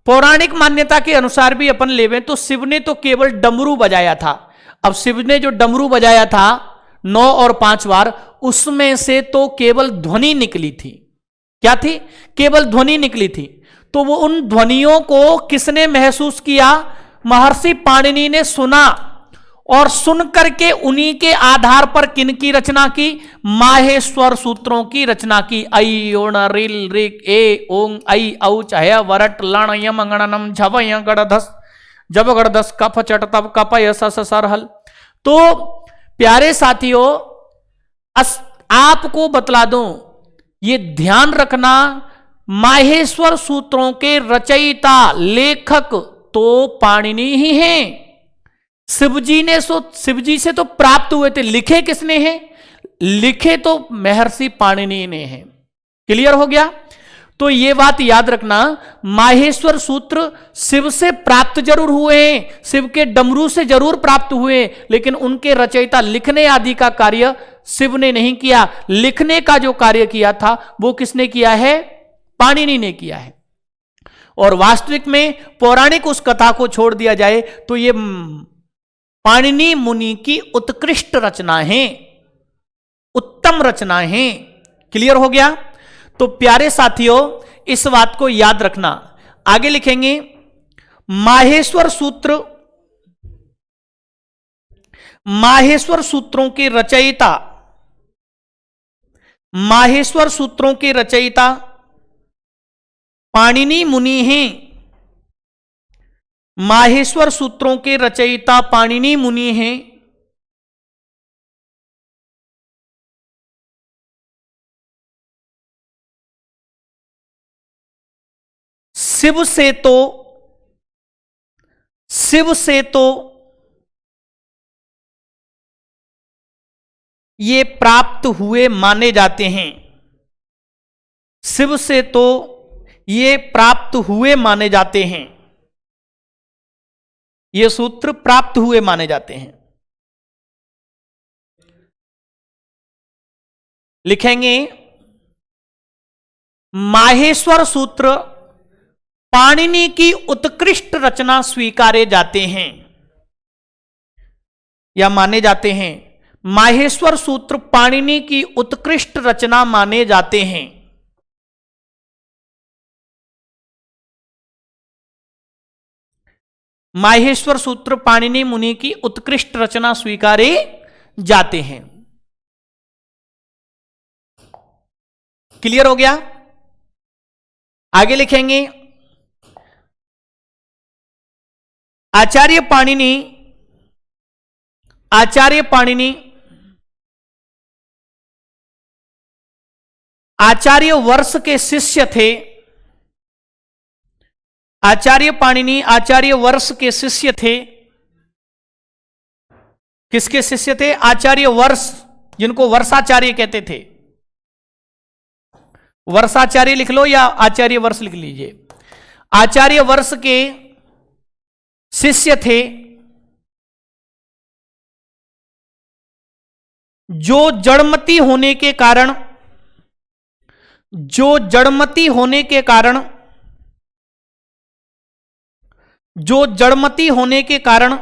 पौराणिक मान्यता के अनुसार भी अपन लेवें तो शिव ने तो केवल डमरू बजाया था। अब शिव ने जो डमरू बजाया था 9 और 5 बार, उसमें से तो केवल ध्वनि निकली थी। क्या थी? केवल ध्वनि निकली थी। तो वो उन ध्वनियों को किसने महसूस किया? महर्षि पाणिनि ने सुना, और सुन करके उन्हीं के आधार पर किनकी रचना की? माहेश्वर सूत्रों की रचना की। ऐ ओण रिल ऋक ए ओंग ऐ औ चय वरट लण यम गणनम झव य गणधस जब गणधस कफ चट तब कप यस सर हल। तो प्यारे साथियों, आपको बतला दूं, ये ध्यान रखना, माहेश्वर सूत्रों के रचयिता लेखक तो पाणिनि ही हैं। शिवजी से तो प्राप्त हुए थे, लिखे किसने हैं? लिखे तो महर्षि पाणिनि ने हैं। क्लियर हो गया? तो ये बात याद रखना, माहेश्वर सूत्र शिव से प्राप्त जरूर हुए हैं, शिव के डमरू से जरूर प्राप्त हुए, लेकिन उनके रचयिता लिखने आदि का कार्य शिव ने नहीं किया। लिखने का जो कार्य किया था वो किसने किया है? पाणिनि ने किया है। और वास्तविक में पौराणिक उस कथा को छोड़ दिया जाए तो ये पाणिनि मुनि की उत्कृष्ट रचना है, उत्तम रचना है। क्लियर हो गया? तो प्यारे साथियों, इस बात को याद रखना। आगे लिखेंगे, माहेश्वर सूत्र, माहेश्वर सूत्रों के रचयिता, माहेश्वर सूत्रों के रचयिता पाणिनि मुनि हैं। माहेश्वर सूत्रों के रचयिता पाणिनि मुनि हैं। शिव से तो ये प्राप्त हुए माने जाते हैं। शिव से तो ये प्राप्त हुए माने जाते हैं। ये सूत्र प्राप्त हुए माने जाते हैं। लिखेंगे, माहेश्वर सूत्र पाणिनि की उत्कृष्ट रचना स्वीकारे जाते हैं या माने जाते हैं। माहेश्वर सूत्र पाणिनि की उत्कृष्ट रचना माने जाते हैं। माहेश्वर सूत्र पाणिनि मुनि की उत्कृष्ट रचना स्वीकारे जाते हैं। क्लियर हो गया? आगे लिखेंगे, आचार्य पाणिनि, आचार्य पाणिनि आचार्य वर्ष के शिष्य थे। आचार्य पाणिनि आचार्य वर्ष के शिष्य थे। किसके शिष्य थे? आचार्य वर्ष, जिनको वर्षाचार्य कहते थे। वर्षाचार्य लिख लो या आचार्य वर्ष लिख लीजिए। आचार्य वर्ष के शिष्य थे, जो जड़मती होने के कारण, जो जड़मती होने के कारण, जो जड़मती होने के कारण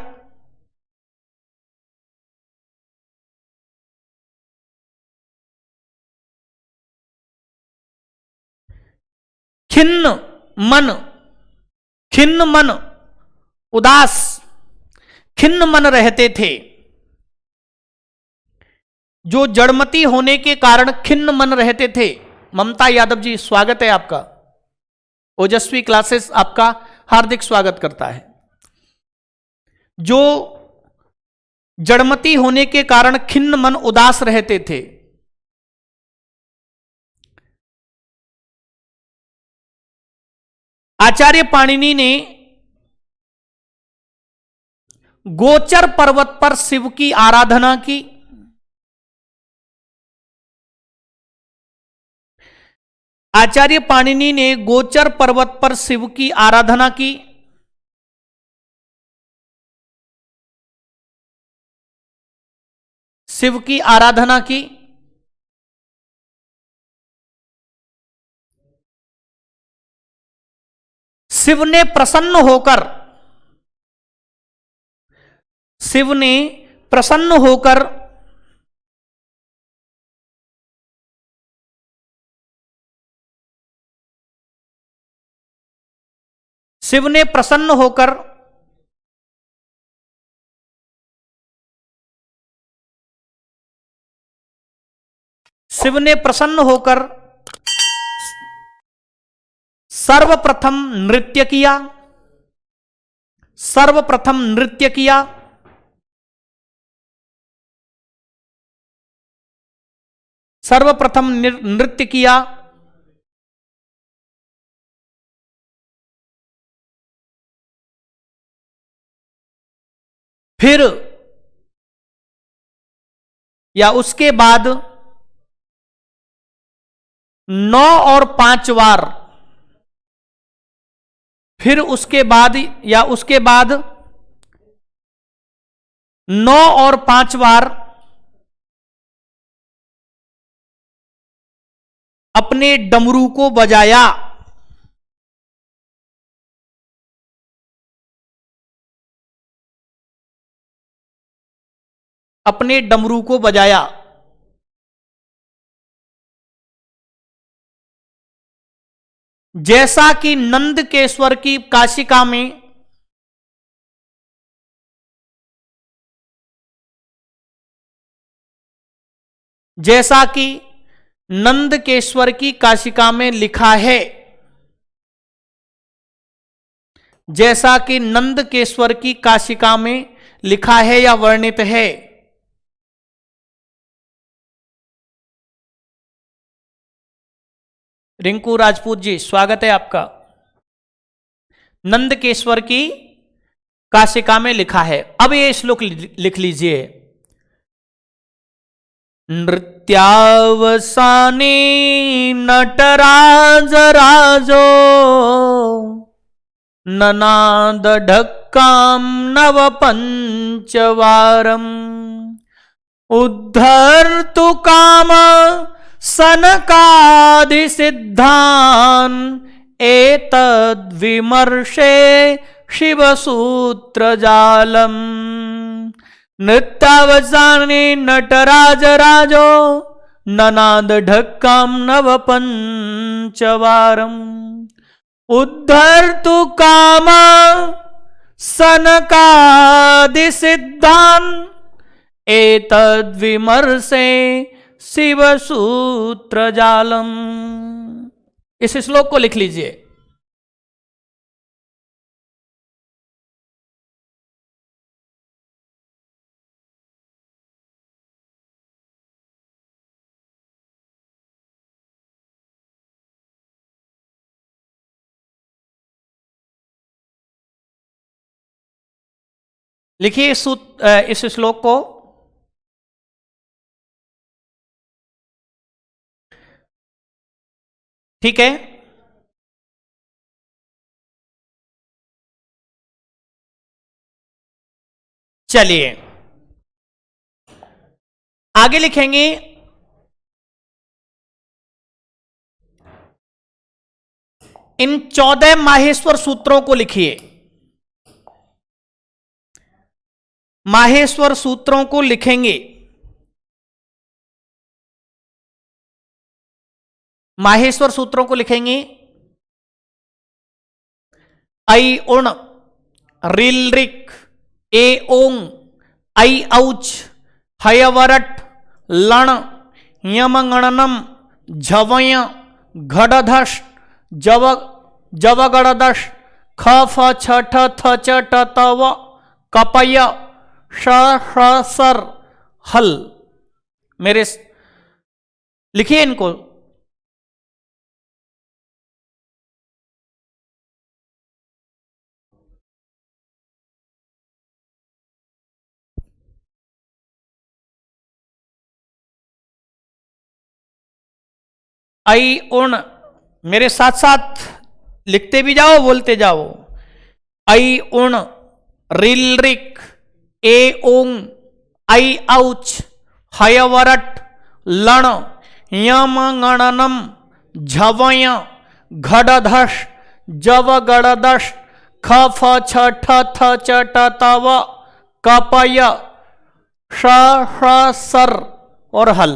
खिन्न मन, खिन्न मन, उदास, खिन्न मन रहते थे। जो जड़मती होने के कारण खिन्न मन रहते थे। ममता यादव जी, स्वागत है आपका। ओजस्वी क्लासेस आपका हार्दिक स्वागत करता है। जो जड़मती होने के कारण खिन्न मन उदास रहते थे। आचार्य पाणिनि ने गोचर पर्वत पर शिव की आराधना की। आचार्य पाणिनि ने गोचर पर्वत पर शिव की आराधना की। शिव की आराधना की। शिव ने प्रसन्न होकर, शिव ने प्रसन्न होकर शिव ने प्रसन्न होकर शिव ने प्रसन्न होकर सर्वप्रथम नृत्य किया, सर्वप्रथम नृत्य किया। सर्वप्रथम नृत्य किया। फिर या उसके बाद 9 और 5 बार, फिर उसके बाद या उसके बाद 9 और 5 बार अपने डमरू को बजाया। अपने डमरू को बजाया। जैसा कि नंदकेश्वर की काशिका में जैसा कि नंदकेश्वर की काशिका में लिखा है, जैसा कि नंदकेश्वर की काशिका में लिखा है या वर्णित है। रिंकू राजपूत जी, स्वागत है आपका। नंदकेश्वर की काशिका में लिखा है। अब ये श्लोक लिख लीजिए। नृत्यावसाने नटराज राजो ननाद ढक्काम नव पंचवारम उद्धर्तु काम सनकादि सिद्धान एतद्विमर्शे शिवसूत्र जालम नृत्यावसाने नटराज राजो ननाद ढक्काम नव पंचवारम उद्धर्तु काम सनकादि सिद्धान एतद्विमर्शे शिवसूत्र जालम। इस श्लोक को लिख लीजिए। लिखिए इस श्लोक को। ठीक है, चलिए आगे लिखेंगे। इन 14 माहेश्वर सूत्रों को लिखिए। माहेश्वर सूत्रों को लिखेंगे। माहेश्वर सूत्रों को लिखेंगे। ऐ उण रिल रिक ए ओंग ऐ औच हयवरट लण यमगणनम झवय घड़धश जव जवगड़दश ख फ छ ठ थ च ट त व कपय श ष सर हल। मेरे लिखिए इनको। ऐ उण, मेरे साथ साथ लिखते भी जाओ बोलते जाओ। ऐ उण रिल रिक ए ओंग ऐ औच हयवरट लण यम गणनम झवय घड़धश जव गड़ दश ख फ छ ठ थ च ट त व क प य श ष सर और हल।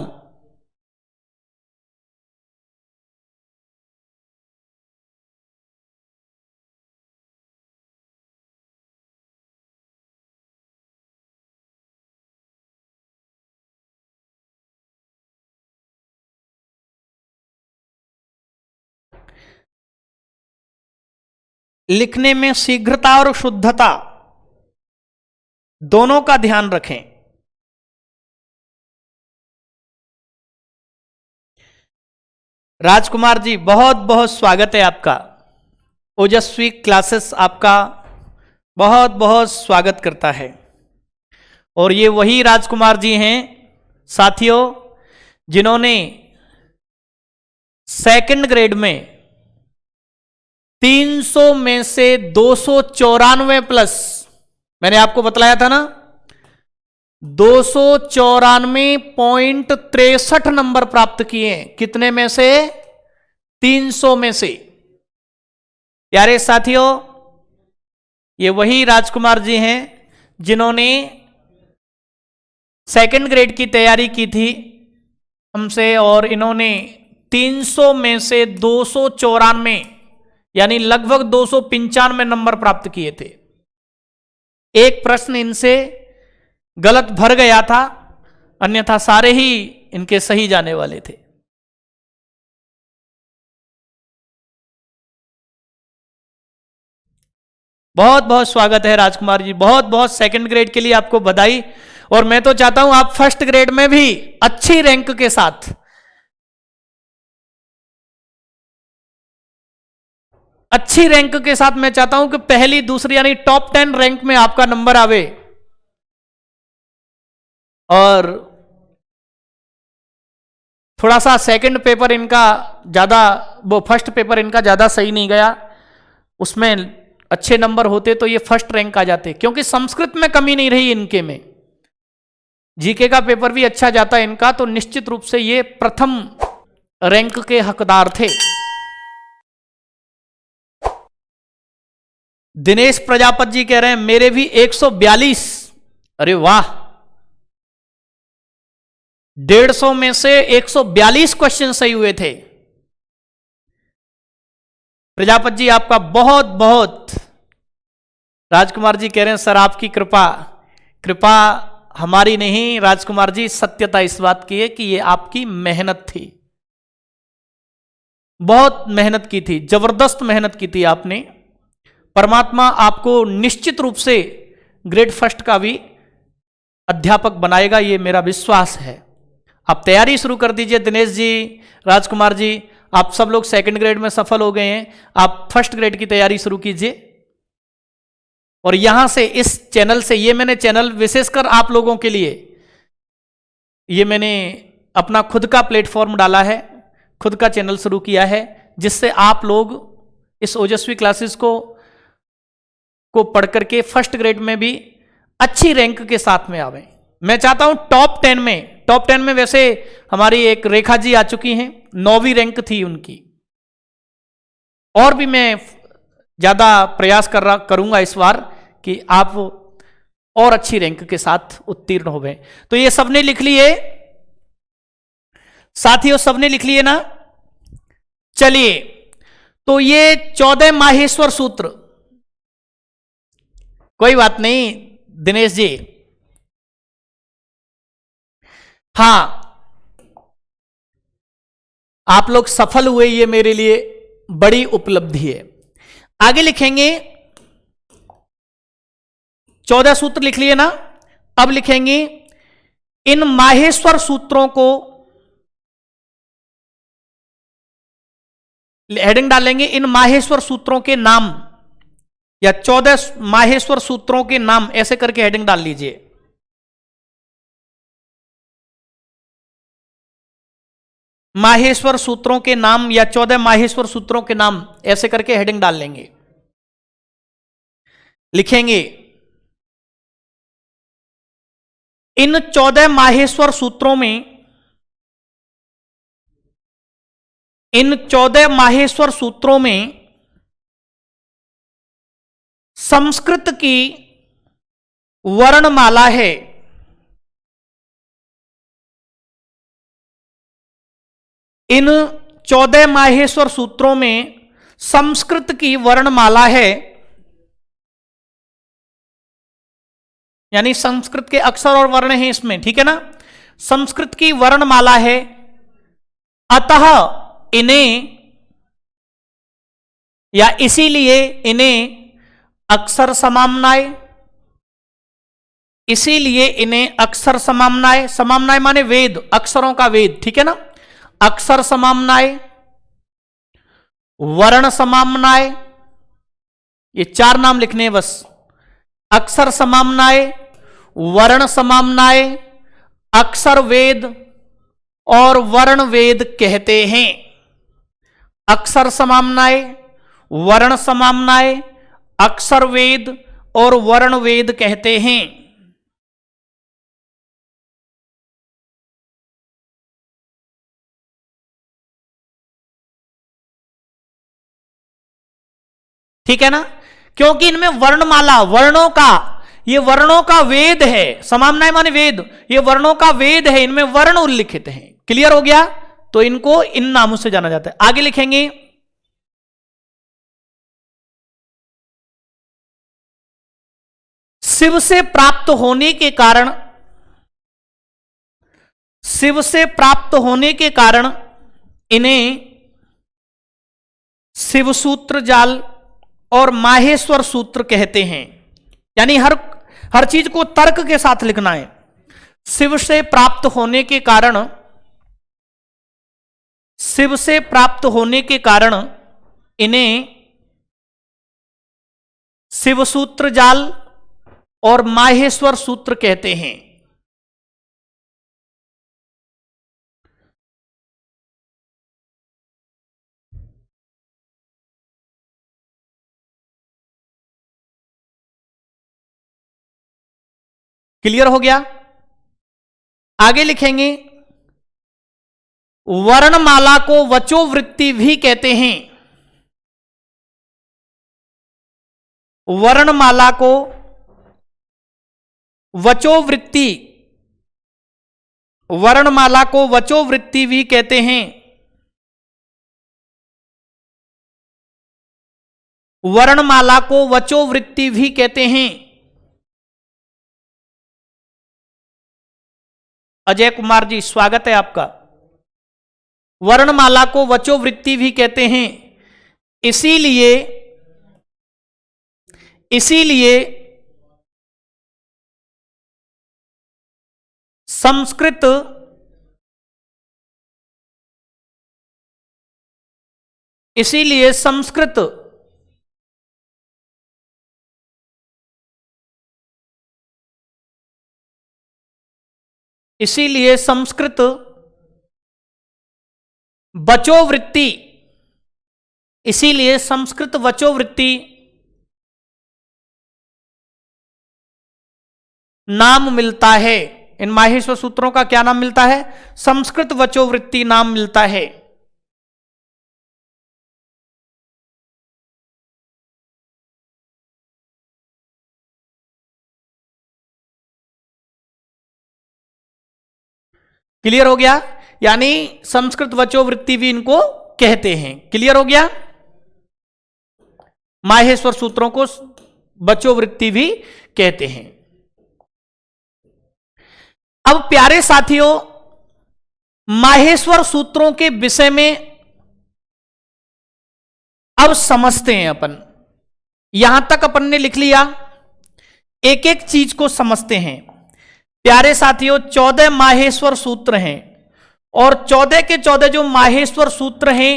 लिखने में शीघ्रता और शुद्धता दोनों का ध्यान रखें। राजकुमार जी बहुत बहुत स्वागत है आपका। ओजस्वी क्लासेस आपका बहुत बहुत स्वागत करता है। और ये वही राजकुमार जी हैं साथियों जिन्होंने सेकंड ग्रेड में 300 में से 294 प्लस, मैंने आपको बतलाया था ना, 294.63 नंबर प्राप्त किए। कितने में से? 300 में से। प्यारे साथियों, ये वही राजकुमार जी हैं जिन्होंने सेकंड ग्रेड की तैयारी की थी हमसे, और इन्होंने 300 में से 294 यानी लगभग 295 नंबर प्राप्त किए थे। एक प्रश्न इनसे गलत भर गया था, अन्यथा सारे ही इनके सही जाने वाले थे। बहुत बहुत स्वागत है राजकुमार जी, बहुत बहुत सेकंड ग्रेड के लिए आपको बधाई। और मैं तो चाहता हूं आप फर्स्ट ग्रेड में भी अच्छी रैंक के साथ, अच्छी रैंक के साथ मैं चाहता हूं कि पहली दूसरी यानी टॉप 10 रैंक में आपका नंबर आवे। और थोड़ा सा सेकंड पेपर इनका ज्यादा, वो फर्स्ट पेपर इनका ज्यादा सही नहीं गया, उसमें अच्छे नंबर होते तो ये फर्स्ट रैंक आ जाते। क्योंकि संस्कृत में कमी नहीं रही इनके में, जीके का पेपर भी अच्छा जाता है इनका, तो निश्चित रूप से ये प्रथम रैंक के हकदार थे। दिनेश प्रजापति जी कह रहे हैं मेरे भी 142। अरे वाह, 150 में से 142 क्वेश्चन सही हुए थे। प्रजापति जी आपका बहुत बहुत। राजकुमार जी कह रहे हैं सर आपकी कृपा, कृपा हमारी नहीं राजकुमार जी, सत्यता इस बात की है कि ये आपकी मेहनत थी, बहुत मेहनत की थी, जबरदस्त मेहनत की थी आपने। परमात्मा आपको निश्चित रूप से ग्रेड फर्स्ट का भी अध्यापक बनाएगा, ये मेरा विश्वास है। आप तैयारी शुरू कर दीजिए। दिनेश जी, राजकुमार जी, आप सब लोग सेकंड ग्रेड में सफल हो गए हैं, आप फर्स्ट ग्रेड की तैयारी शुरू कीजिए। और यहां से इस चैनल से, ये मैंने चैनल विशेषकर आप लोगों के लिए, ये मैंने अपना खुद का प्लेटफॉर्म डाला है, खुद का चैनल शुरू किया है, जिससे आप लोग इस ओजस्वी क्लासेस को पढ़ करके फर्स्ट ग्रेड में भी अच्छी रैंक के साथ में आवे। मैं चाहता हूं टॉप 10 में, टॉप 10 में वैसे हमारी एक रेखा जी आ चुकी हैं, 9वीं रैंक थी उनकी, और भी मैं ज्यादा प्रयास करूंगा इस बार कि आप और अच्छी रैंक के साथ उत्तीर्ण हो गए। तो ये सबने लिख लिए साथियों, सबने लिख लिए ना? चलिए, तो ये 14 माहेश्वर सूत्र, कोई बात नहीं दिनेश जी, हां आप लोग सफल हुए, ये मेरे लिए बड़ी उपलब्धि है। आगे लिखेंगे 14 सूत्र लिख लिए ना? अब लिखेंगे इन माहेश्वर सूत्रों को, हेडिंग डालेंगे इन माहेश्वर सूत्रों के नाम, या 14 माहेश्वर सूत्रों के नाम, ऐसे करके हेडिंग डाल लीजिए। माहेश्वर सूत्रों के नाम या 14 माहेश्वर सूत्रों के नाम, ऐसे करके हेडिंग डाल लेंगे। लिखेंगे इन 14 माहेश्वर सूत्रों में, इन 14 माहेश्वर सूत्रों में संस्कृत की वर्णमाला है, इन 14 माहेश्वर सूत्रों में संस्कृत की वर्णमाला है, यानी संस्कृत के अक्षर और वर्ण हैं इसमें, ठीक है ना। संस्कृत की वर्णमाला है, अतः इन्हें या इसीलिए इन्हें अक्षर समाम्नाय, इसीलिए इन्हें अक्षर समाम्नाय, समाम्नाय माने वेद, अक्षरों का वेद, ठीक है ना। अक्षर समाम्नाय, वर्ण समाम्नाय, ये 4 नाम लिखने हैं बस। अक्षर समाम्नाय, वर्ण समाम्नाय, अक्षर वेद और वर्ण वेद कहते हैं। अक्षर समाम्नाय, वर्ण समाम्नाय, अक्षर वेद और वर्ण वेद कहते हैं। ठीक है ना, क्योंकि इनमें वर्णमाला, वर्णों का, ये वर्णों का वेद है। समाम्नाय माने वेद, ये वर्णों का वेद है, इनमें वर्ण उल्लिखित हैं। क्लियर हो गया, तो इनको इन नामों से जाना जाता है। आगे लिखेंगे, शिव से प्राप्त होने के कारण, शिव से प्राप्त होने के कारण इन्हें शिव सूत्र जाल और माहेश्वर सूत्र कहते हैं। यानी हर चीज को तर्क के साथ लिखना है। शिव से प्राप्त होने के कारण, शिव से प्राप्त होने के कारण इन्हें शिव सूत्र जाल और माहेश्वर सूत्र कहते हैं। क्लियर हो गया, आगे लिखेंगे, वर्णमाला को वचोवृत्ति भी कहते हैं। वर्णमाला को वचोवृत्ति, वर्णमाला को वचोवृत्ति भी कहते हैं। वर्णमाला को वचोवृत्ति भी कहते हैं। अजय कुमार जी, स्वागत है आपका। वर्णमाला को वचोवृत्ति भी कहते हैं, इसीलिए संस्कृत वचोवृत्ति, इसीलिए संस्कृत वचोवृत्ति नाम मिलता है। इन माहेश्वर सूत्रों का क्या नाम मिलता है? संस्कृत वचोवृत्ति नाम मिलता है। क्लियर हो गया, यानी संस्कृत वचोवृत्ति भी इनको कहते हैं। क्लियर हो गया, माहेश्वर सूत्रों को वचोवृत्ति भी कहते हैं। अब प्यारे साथियों, माहेश्वर सूत्रों के विषय में अब समझते हैं अपन। यहां तक अपन ने लिख लिया, एक एक चीज को समझते हैं। प्यारे साथियों, 14 माहेश्वर सूत्र हैं और 14 के 14 जो माहेश्वर सूत्र हैं,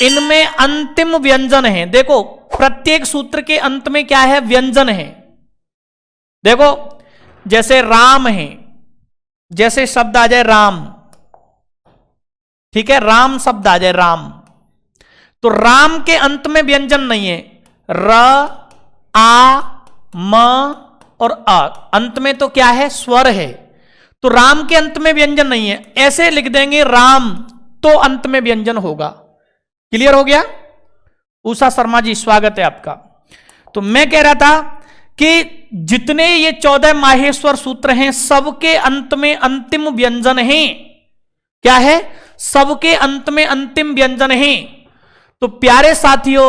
इनमें अंतिम व्यंजन है। देखो, प्रत्येक सूत्र के अंत में क्या है? व्यंजन है। देखो, जैसे राम है, जैसे शब्द आ जाए राम, ठीक है, राम शब्द आ जाए राम, तो राम के अंत में व्यंजन नहीं है। र, आ, म और अ, अंत में तो क्या है? स्वर है। तो राम के अंत में व्यंजन नहीं है, ऐसे लिख देंगे राम, तो अंत में व्यंजन होगा। क्लियर हो गया? उषा शर्मा जी, स्वागत है आपका। तो मैं कह रहा था कि जितने ये 14 माहेश्वर सूत्र हैं, सबके अंत में अंतिम व्यंजन है। क्या है? सबके अंत में अंतिम व्यंजन है। तो प्यारे साथियों,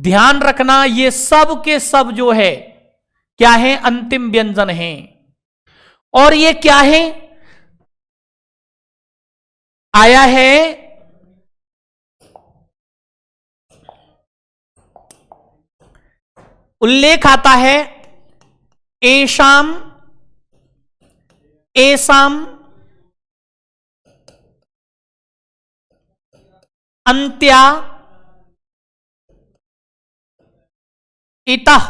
ध्यान रखना, ये सब के सब जो है क्या है? अंतिम व्यंजन है। और ये क्या है? आया है उल्लेख आता है एशाम एसाम अंत्या इतः,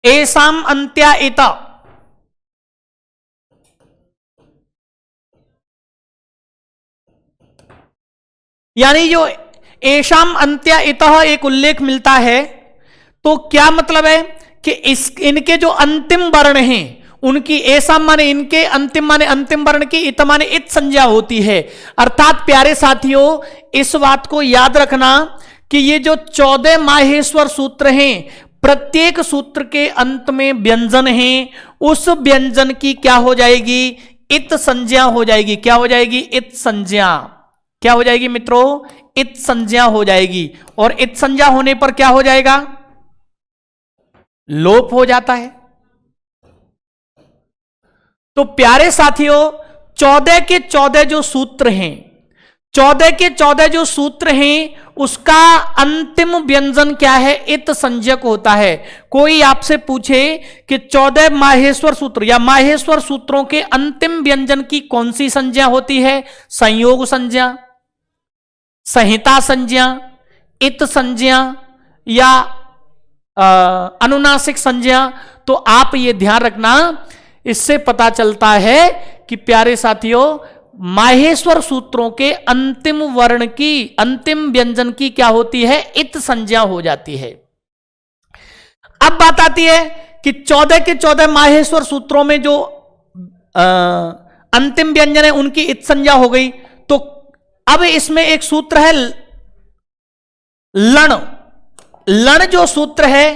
एसाम अंत्या इतः। यानी जो एशाम अंत्या इतः एक उल्लेख मिलता है, तो क्या मतलब है कि इनके जो अंतिम वर्ण हैं, उनकी ऐसा माने इनके, अंतिम माने अंतिम वर्ण की, इत माने इत संज्ञा होती है। अर्थात प्यारे साथियों, इस बात को याद रखना कि ये जो 14 माहेश्वर सूत्र हैं, प्रत्येक सूत्र के अंत में व्यंजन है, उस व्यंजन की क्या हो जाएगी? इत संज्ञा हो जाएगी। क्या हो जाएगी? इत संज्ञा। क्या हो जाएगी मित्रों? इत संज्ञा हो जाएगी। और इत संज्ञा होने पर क्या हो जाएगा? लोप हो जाता है। तो प्यारे साथियों, 14 के 14 जो सूत्र हैं, 14 के 14 जो सूत्र हैं, उसका अंतिम व्यंजन क्या है? इत संज्ञक होता है। कोई आपसे पूछे कि 14 माहेश्वर सूत्र या माहेश्वर सूत्रों के अंतिम व्यंजन की कौन सी संज्ञा होती है? संयोग संज्ञा, संहिता संज्ञा, इत संज्ञा या अनुनासिक संज्ञा। तो आप ये ध्यान रखना, इससे पता चलता है कि प्यारे साथियों, माहेश्वर सूत्रों के अंतिम वर्ण की, अंतिम व्यंजन की क्या होती है? इत संज्ञा हो जाती है। अब बात आती है कि 14 के 14 माहेश्वर सूत्रों में जो अंतिम व्यंजन है, उनकी इत संज्ञा हो गई। तो अब इसमें एक सूत्र है लण। लण जो सूत्र है,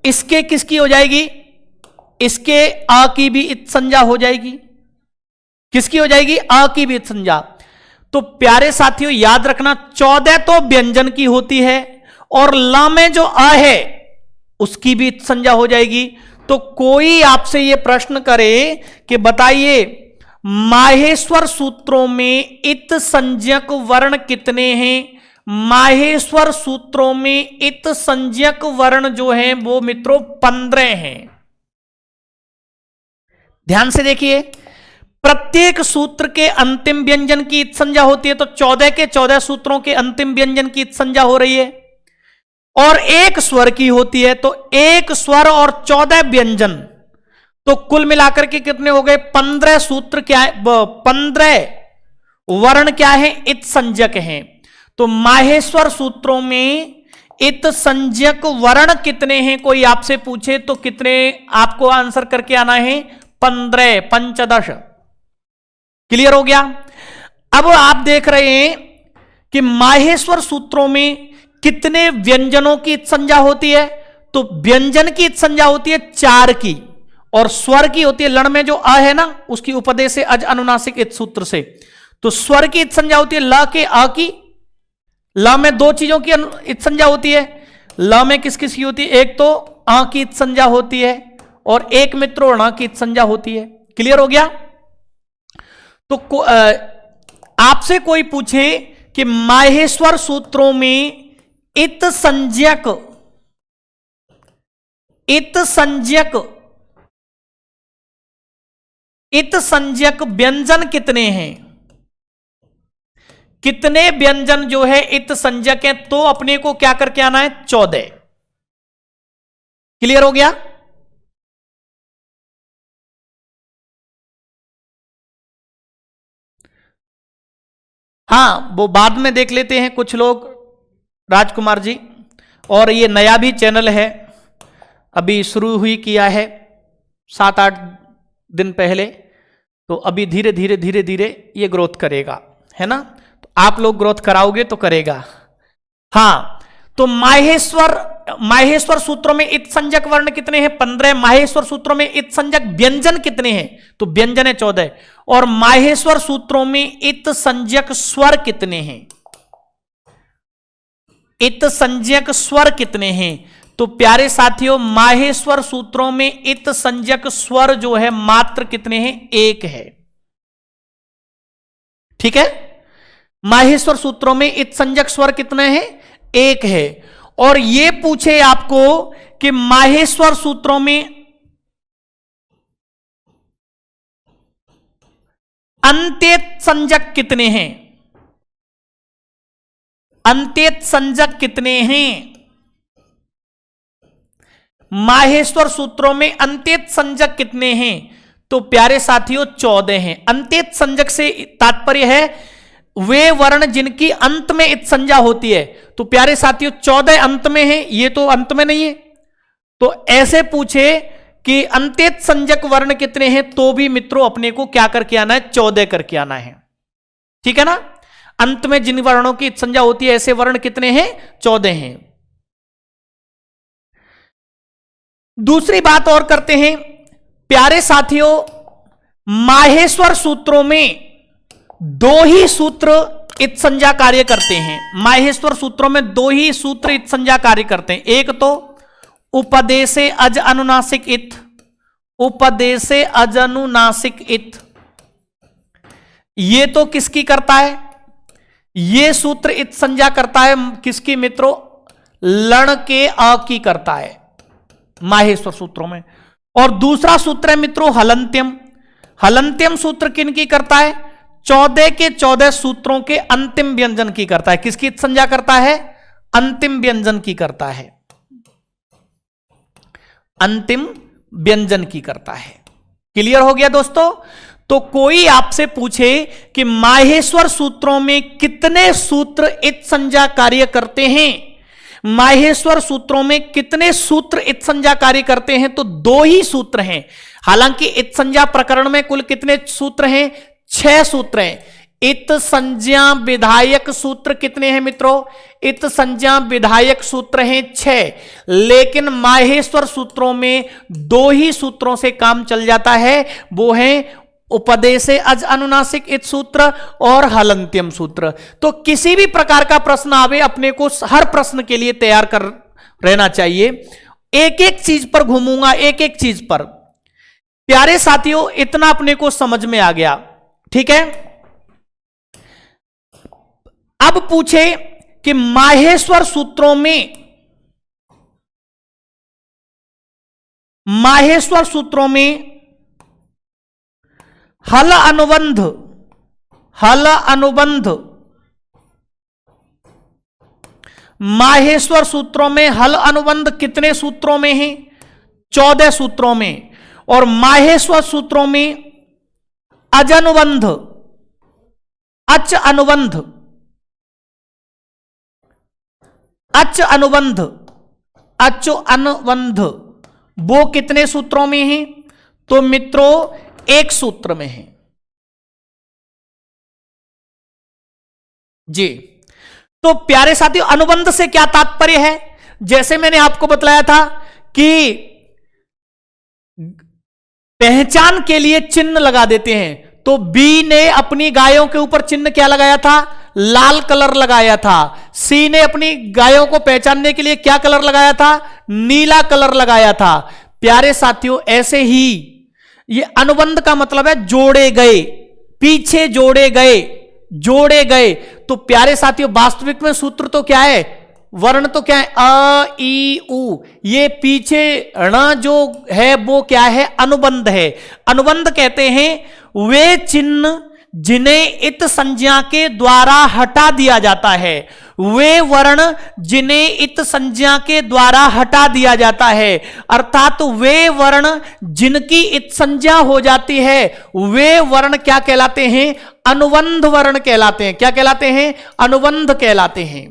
इसके किसकी हो जाएगी? इसके आ की भी इत संज्ञा हो जाएगी। किसकी हो जाएगी? आ की भी इत संज्ञा। तो प्यारे साथियों, याद रखना, 14 तो व्यंजन की होती है, और ला में जो आ है उसकी भी इत संज्ञा हो जाएगी। तो कोई आपसे यह प्रश्न करे कि बताइए, माहेश्वर सूत्रों में इत संज्ञक वर्ण कितने हैं? माहेश्वर सूत्रों में इत संज्ञक वर्ण जो हैं वो मित्रों 15 हैं। ध्यान से देखिए, प्रत्येक सूत्र के अंतिम व्यंजन की इत संज्ञा होती है। तो 14 के 14 सूत्रों के अंतिम व्यंजन की इत संज्ञा हो रही है, और एक स्वर की होती है। तो एक स्वर और 14 व्यंजन, तो कुल मिलाकर के कितने हो गए? 15 सूत्र क्या है? 15 वर्ण क्या है? इत संज्ञक हैं। तो माहेश्वर सूत्रों में इत संज्ञक वर्ण कितने हैं? कोई आपसे पूछे तो कितने आपको आंसर करके आना है? 15, 15। क्लियर हो गया? अब आप देख रहे हैं कि माहेश्वर सूत्रों में कितने व्यंजनों की इत संज्ञा होती है? तो व्यंजन की इत संज्ञा होती है 4 की, और स्वर की होती है, लण में जो अ है ना, उसकी उपदेश से अज अनुनासिक इत सूत्र से। तो स्वर की इत संज्ञा होती है ल के अ की। ल में 2 चीजों की इत संज्ञा होती है। ल में किस किस की होती है? एक तो अ की इत संज्ञा होती है, और एक मित्रों ण की इत संज्ञा होती है। क्लियर हो गया? तो आपसे कोई पूछे कि माहेश्वर सूत्रों में इत संज्ञक व्यंजन कितने हैं? कितने व्यंजन जो है इत संज्ञक है? तो अपने को क्या करके आना है? 14। क्लियर हो गया? हाँ, वो बाद में देख लेते हैं कुछ लोग, राजकुमार जी। और ये नया भी चैनल है, अभी शुरू हुई किया है 7-8 दिन पहले। तो अभी धीरे धीरे धीरे धीरे ये ग्रोथ करेगा, है ना? तो आप लोग ग्रोथ कराओगे तो करेगा। हाँ, तो माहेश्वर सूत्रों में इत संज्ञक वर्ण कितने हैं? 15। माहेश्वर सूत्रों में इत संज्ञक व्यंजन कितने हैं? तो व्यंजन है 14। और माहेश्वर सूत्रों में इत संज्ञक स्वर कितने हैं? इत संज्ञक स्वर कितने हैं? तो प्यारे साथियों, माहेश्वर सूत्रों में इत संज्ञक स्वर जो है मात्र कितने हैं? 1 है। ठीक है, माहेश्वर सूत्रों में इत संज्ञक स्वर कितने हैं? 1 है। और यह पूछे आपको कि माहेश्वर सूत्रों में अंत्येत संज्ञक कितने हैं? अंत्येत संज्ञक कितने हैं? माहेश्वर सूत्रों में अंत्येत संज्ञक कितने हैं? तो प्यारे साथियों 14 हैं। अंत्येत संज्ञक से तात्पर्य है वे वर्ण जिनकी अंत में इत संज्ञा होती है। तो प्यारे साथियों 14 अंत में है, ये तो अंत में नहीं है। तो ऐसे पूछे कि अंत्येत संज्ञक वर्ण कितने हैं, तो भी मित्रों अपने को क्या करके आना है? 14 करके आना है। ठीक है ना? अंत में जिन वर्णों की इत संज्ञा होती है ऐसे वर्ण कितने हैं? 14 हैं। दूसरी बात और करते हैं प्यारे साथियों, माहेश्वर सूत्रों में 2 ही सूत्र इत संज्ञा कार्य करते हैं। माहेश्वर सूत्रों में 2 ही सूत्र इत संज्ञा कार्य करते हैं। एक तो उपदेशे अज अनुनासिक इत, उपदेशे अज अनुनासिक इत, ये तो किसकी करता है? ये सूत्र इत संज्ञा करता है किसकी मित्रों? लण के अ की करता है माहेश्वर सूत्रों में। और दूसरा सूत्र है मित्रों हलंत्यम। हलंत्यम सूत्र किनकी करता है? 14 के 14 सूत्रों के अंतिम व्यंजन की करता है। किसकी इत संज्ञा करता है? अंतिम व्यंजन की करता है। अंतिम व्यंजन की करता है। क्लियर हो गया दोस्तों? तो कोई आपसे पूछे कि माहेश्वर सूत्रों में कितने सूत्र इत संज्ञा कार्य करते हैं, माहेश्वर सूत्रों में कितने सूत्र इत संज्ञा कार्य करते हैं, तो 2 ही सूत्र हैं। हालांकि इत संज्ञा प्रकरण में कुल कितने सूत्र हैं? 6 सूत्र हैं। इत संज्ञा विधायक सूत्र कितने हैं मित्रों? इत संज्ञा विधायक सूत्र हैं 6। लेकिन माहेश्वर सूत्रों में 2 ही सूत्रों से काम चल जाता है, वो है उपदेशे अज अनुनासिक इत सूत्र और हलंत्यम सूत्र। तो किसी भी प्रकार का प्रश्न आवे, अपने को हर प्रश्न के लिए तैयार कर रहना चाहिए। एक एक चीज पर घूमूंगा, एक एक चीज पर। प्यारे साथियों, इतना अपने को समझ में आ गया। ठीक है, अब पूछे कि माहेश्वर सूत्रों में हल अनुबंध माहेश्वर सूत्रों में हल अनुबंध कितने सूत्रों में है? 14 सूत्रों में। और माहेश्वर सूत्रों में अजनुबंध, अच अनुबंध, वो कितने सूत्रों में है? तो मित्रों 1 सूत्र में है जी। तो प्यारे साथियों, अनुबंध से क्या तात्पर्य है? जैसे मैंने आपको बतलाया था कि पहचान के लिए चिन्ह लगा देते हैं। तो बी ने अपनी गायों के ऊपर चिन्ह क्या लगाया था? लाल कलर लगाया था। सी ने अपनी गायों को पहचानने के लिए क्या कलर लगाया था? नीला कलर लगाया था। प्यारे साथियों, ऐसे ही ये अनुबंध का मतलब है जोड़े गए, पीछे जोड़े गए। तो प्यारे साथियों, वास्तविक में सूत्र तो क्या है? वर्ण तो क्या है? अ ई उ। ये पीछे ण जो है वो क्या है? अनुबंध है। अनुबंध कहते हैं वे चिन्ह जिन्हें इत संज्ञा के द्वारा हटा दिया जाता है, वे वर्ण जिन्हें इत संज्ञा के द्वारा हटा दिया जाता है। अर्थात वे वर्ण जिनकी इत संज्ञा हो जाती है, वे वर्ण क्या कहलाते हैं? अनुबंध वर्ण कहलाते हैं। क्या कहलाते हैं? अनुबंध कहलाते हैं।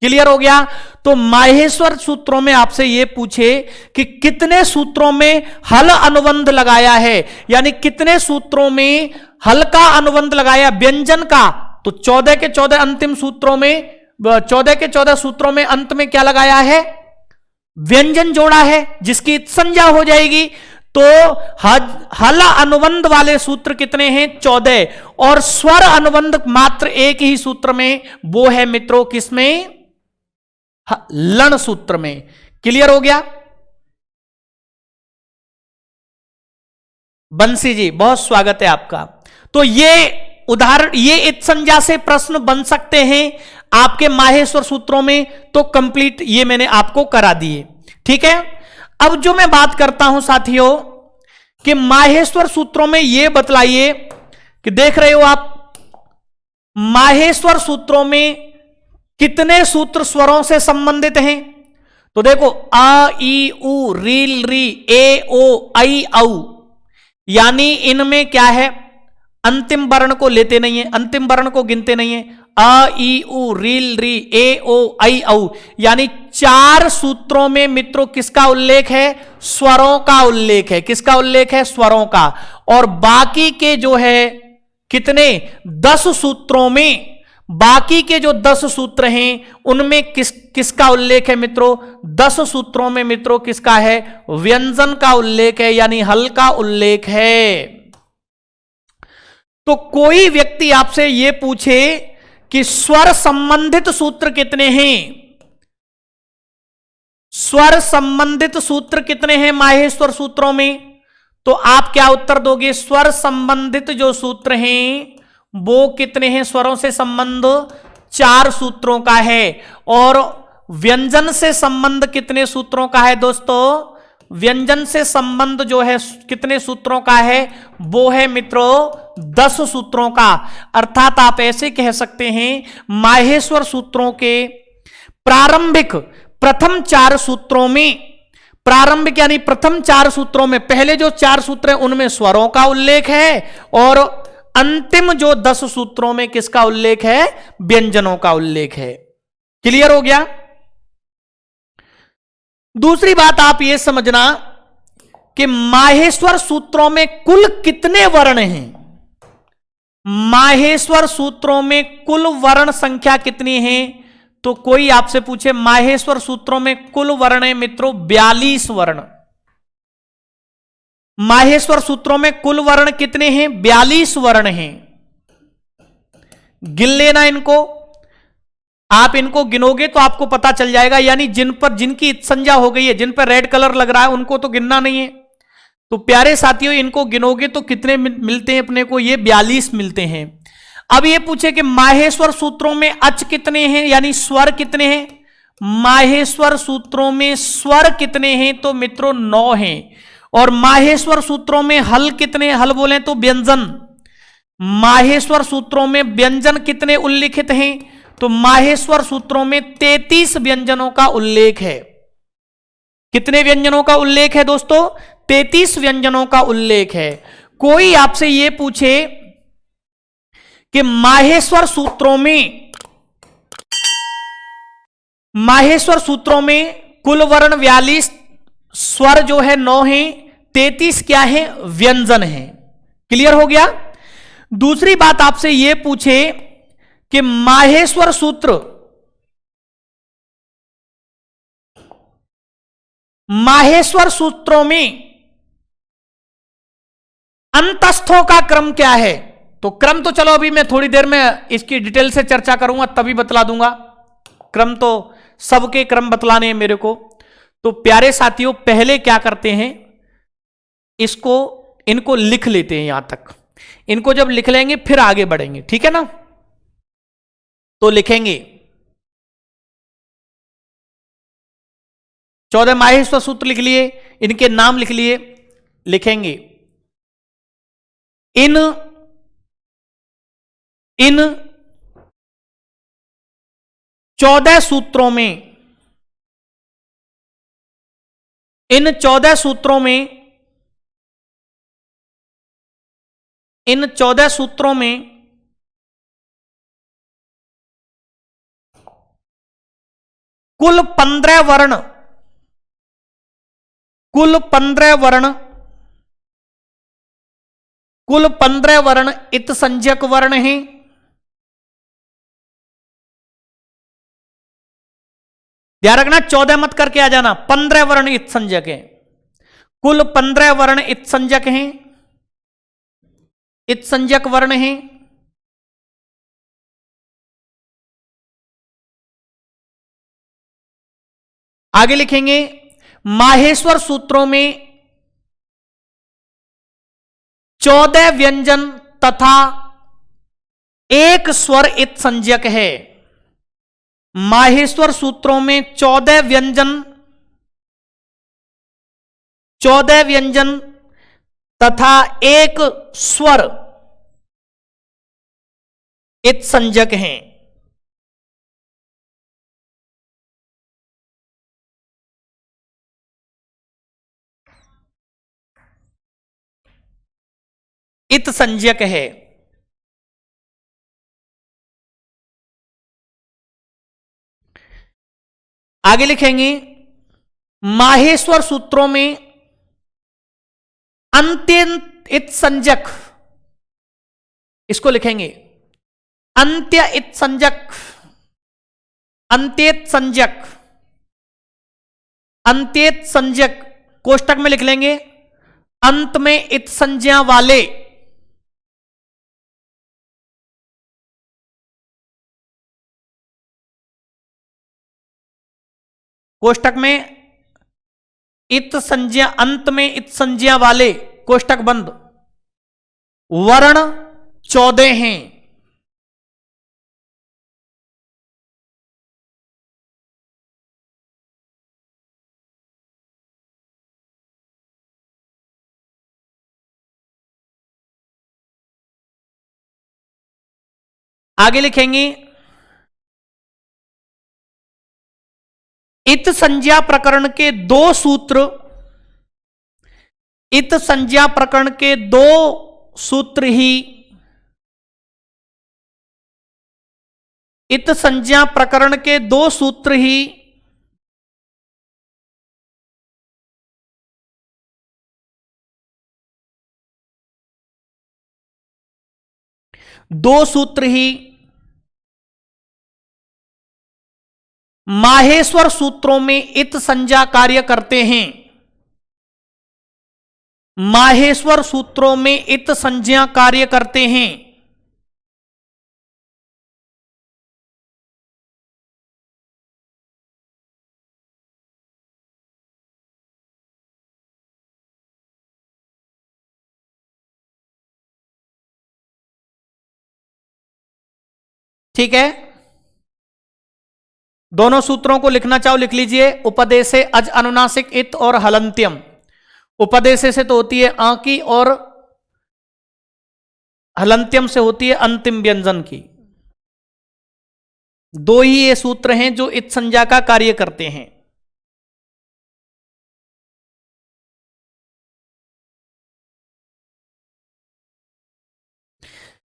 क्लियर हो गया? तो माहेश्वर सूत्रों में आपसे यह पूछे कि कितने सूत्रों में हल अनुबंध लगाया है, यानी कितने सूत्रों में हल का अनुबंध लगाया व्यंजन का, तो 14 के 14 अंतिम सूत्रों में 14 के 14 सूत्रों में अंत में क्या लगाया है? व्यंजन जोड़ा है, जिसकी संज्ञा हो जाएगी। तो हल अनुबंध वाले सूत्र कितने हैं? 14। और स्वर अनुबंध मात्र एक ही सूत्र में, वो है मित्रों किसमें? लण सूत्र में। क्लियर हो गया? बंसी जी बहुत स्वागत है आपका। तो ये उदाहरण, ये इत संज्ञा से प्रश्न बन सकते हैं आपके माहेश्वर सूत्रों में। तो कंप्लीट ये मैंने आपको करा दिए, ठीक है। अब जो मैं बात करता हूं साथियों कि माहेश्वर सूत्रों में ये बतलाइए कि देख रहे हो आप, माहेश्वर सूत्रों में कितने सूत्र स्वरों से संबंधित हैं? तो देखो आ ई उ रील री ए ओ आई औ, यानी इनमें क्या है? अंतिम वर्ण को लेते नहीं है, अंतिम वर्ण को गिनते नहीं है। अ ई उ रील री ए ओ आई औ, यानी 4 सूत्रों में मित्रों किसका उल्लेख है? स्वरों का उल्लेख है। किसका उल्लेख है? स्वरों का। और बाकी के जो है कितने? 10 सूत्रों में, बाकी के जो 10 सूत्र हैं उनमें किसका उल्लेख है मित्रों? 10 सूत्रों में मित्रों किसका है? व्यंजन का उल्लेख है, यानी हल का उल्लेख है। तो कोई व्यक्ति आपसे यह पूछे कि स्वर संबंधित सूत्र कितने हैं? स्वर संबंधित सूत्र कितने हैं माहेश्वर सूत्रों में? तो आप क्या उत्तर दोगे? स्वर संबंधित जो सूत्र हैं वो कितने हैं? स्वरों से संबंध 4 सूत्रों का है। और व्यंजन से संबंध कितने सूत्रों का है दोस्तों? व्यंजन से संबंध जो है कितने सूत्रों का है? वो है मित्रों 10 सूत्रों का। अर्थात आप ऐसे कह सकते हैं माहेश्वर सूत्रों के प्रारंभिक प्रथम 4 सूत्रों में, प्रारंभिक यानी प्रथम 4 सूत्रों में पहले जो 4 सूत्र हैं उनमें स्वरों का उल्लेख है, और अंतिम जो 10 सूत्रों में किसका उल्लेख है? व्यंजनों का उल्लेख है। क्लियर हो गया? दूसरी बात आप यह समझना कि माहेश्वर सूत्रों में कुल कितने वर्ण हैं? माहेश्वर सूत्रों में कुल वर्ण संख्या कितनी है? तो कोई आपसे पूछे माहेश्वर सूत्रों में कुल वर्ण है मित्रों 42 वर्ण। माहेश्वर सूत्रों में कुल वर्ण कितने हैं? 42 वर्ण हैं। गिन लेना इनको, आप इनको गिनोगे तो आपको पता चल जाएगा। यानी जिन पर जिनकी संज्ञा हो गई है, जिन पर रेड कलर लग रहा है, उनको तो गिनना नहीं है। तो प्यारे साथियों इनको गिनोगे तो कितने मिलते हैं अपने को? ये 42 मिलते हैं। अब ये पूछे कि माहेश्वर सूत्रों में अच कितने हैं, यानी स्वर कितने हैं? माहेश्वर सूत्रों में स्वर कितने हैं? तो मित्रों 9 हैं। और माहेश्वर सूत्रों में हल कितने? हल बोले तो व्यंजन। माहेश्वर सूत्रों में व्यंजन कितने उल्लिखित हैं? तो माहेश्वर सूत्रों में 33 व्यंजनों का उल्लेख है। कितने व्यंजनों का उल्लेख है दोस्तों? 33 व्यंजनों का उल्लेख है। कोई आपसे यह पूछे कि माहेश्वर सूत्रों में कुल वर्ण 42, स्वर जो है 9 है, 33 क्या है? व्यंजन है। क्लियर हो गया? दूसरी बात आपसे यह पूछे कि माहेश्वर सूत्रों में अंतस्थों का क्रम क्या है? तो क्रम तो चलो अभी मैं थोड़ी देर में इसकी डिटेल से चर्चा करूंगा, तभी बतला दूंगा। क्रम तो सबके क्रम बतलाने हैं मेरे को। तो प्यारे साथियों पहले क्या करते हैं, इनको लिख लेते हैं यहां तक। इनको जब लिख लेंगे फिर आगे बढ़ेंगे, ठीक है ना? तो लिखेंगे 14 माहेश्वर सूत्र लिख लिए, इनके नाम लिख लिए। लिखेंगे इन 14 सूत्रों में, इन 14 सूत्रों में कुल 15 वर्ण, कुल 15 वर्ण इत संज्ञक वर्ण हैं। ध्यान रखना 14 मत करके आ जाना। 15 वर्ण इत संज्ञक है, कुल 15 वर्ण इत संज्ञक हैं, इत संज्ञक वर्ण हैं। आगे लिखेंगे माहेश्वर सूत्रों में 14 व्यंजन तथा एक स्वर इत संज्ञक है। माहेश्वर सूत्रों में 14 व्यंजन तथा एक स्वर इत संज्ञक हैं। इत संज्ञक है। आगे लिखेंगे माहेश्वर सूत्रों में अंत्यंत इत संज्ञक, इसको लिखेंगे अंत्य इत संज्ञक, अंत्येत संज्ञक, अंत्येत संज्ञक कोष्टक में लिख लेंगे अंत में इत संज्ञा वाले कोष्टक में इत संज्ञा, अंत में इत संज्ञा वाले कोष्टक बंद वर्ण 14 हैं। आगे लिखेंगे इत संज्ञा प्रकरण के दो सूत्र, इत संज्ञा प्रकरण के दो सूत्र ही, इत संज्ञा प्रकरण के दो सूत्र ही माहेश्वर सूत्रों में इत संज्ञा कार्य करते हैं। माहेश्वर सूत्रों में इत संज्ञा कार्य करते हैं। ठीक है, दोनों सूत्रों को लिखना चाहो लिख लीजिए। उपदेशे अज अनुनासिक इत और हलंत्यम। उपदेशे से तो होती है आ की और हलंत्यम से होती है अंतिम व्यंजन की। दो ही ये सूत्र हैं जो इत संज्ञा का कार्य करते हैं।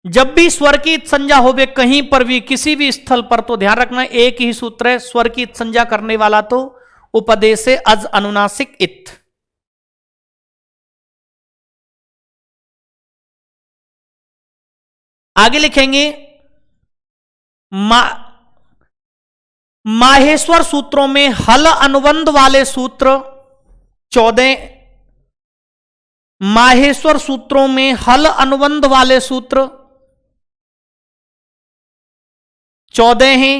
जब भी स्वर की इत संज्ञा होवे कहीं पर भी किसी भी स्थल पर, तो ध्यान रखना एक ही सूत्र है स्वर की इत संज्ञा करने वाला, तो उपदेशे अज अनुनासिक इत। आगे लिखेंगे माहेश्वर सूत्रों में हल अनुबंध वाले सूत्र 14, माहेश्वर सूत्रों में हल अनुबंध वाले सूत्र 14 हैं।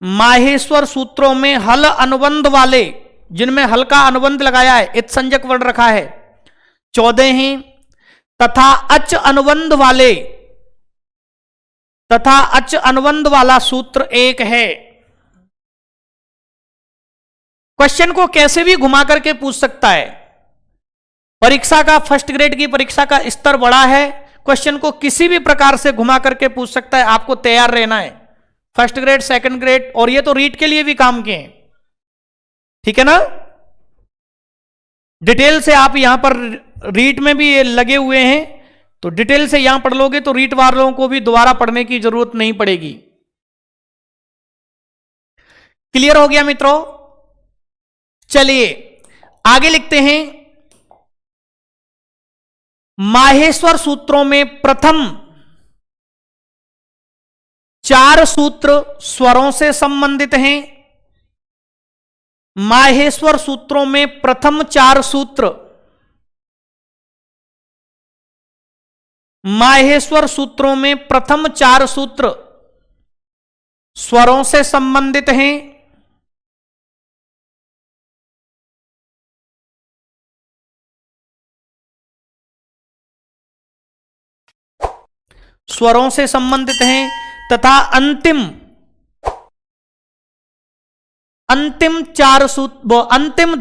माहेश्वर सूत्रों में हल अनुबंध वाले, जिनमें हल का अनुबंध लगाया है, इत संज्ञक वर्ण रखा है, 14 हैं। तथा अच अनुबंध वाले, तथा अच अनुबंध वाला सूत्र एक है। क्वेश्चन को कैसे भी घुमा करके पूछ सकता है। परीक्षा का, फर्स्ट ग्रेड की परीक्षा का स्तर बड़ा है, क्वेश्चन को किसी भी प्रकार से घुमा करके पूछ सकता है। आपको तैयार रहना है। फर्स्ट ग्रेड, सेकंड ग्रेड, और ये तो रीट के लिए भी काम के हैं, ठीक है ना। डिटेल से आप यहां पर रीट में भी ये लगे हुए हैं, तो डिटेल से यहां पढ़ लोगे तो रीट वालों को भी दोबारा पढ़ने की जरूरत नहीं पड़ेगी। क्लियर हो गया मित्रों। चलिए आगे लिखते हैं। माहेश्वर सूत्रों में प्रथम 4 सूत्र स्वरों से संबंधित हैं। माहेश्वर सूत्रों में प्रथम 4 सूत्र माहेश्वर सूत्रों में प्रथम 4 सूत्र स्वरों से संबंधित हैं। स्वरों से संबंधित हैं तथा अंतिम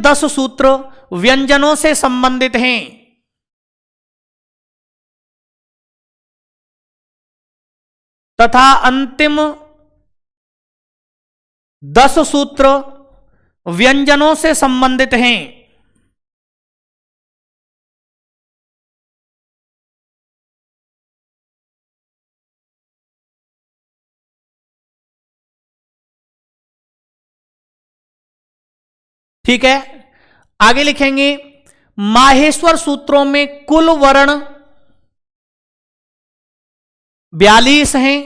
10 सूत्र व्यंजनों से संबंधित हैं। तथा अंतिम 10 सूत्र व्यंजनों से संबंधित हैं। ठीक है, आगे लिखेंगे माहेश्वर सूत्रों में कुल वर्ण 42 हैं।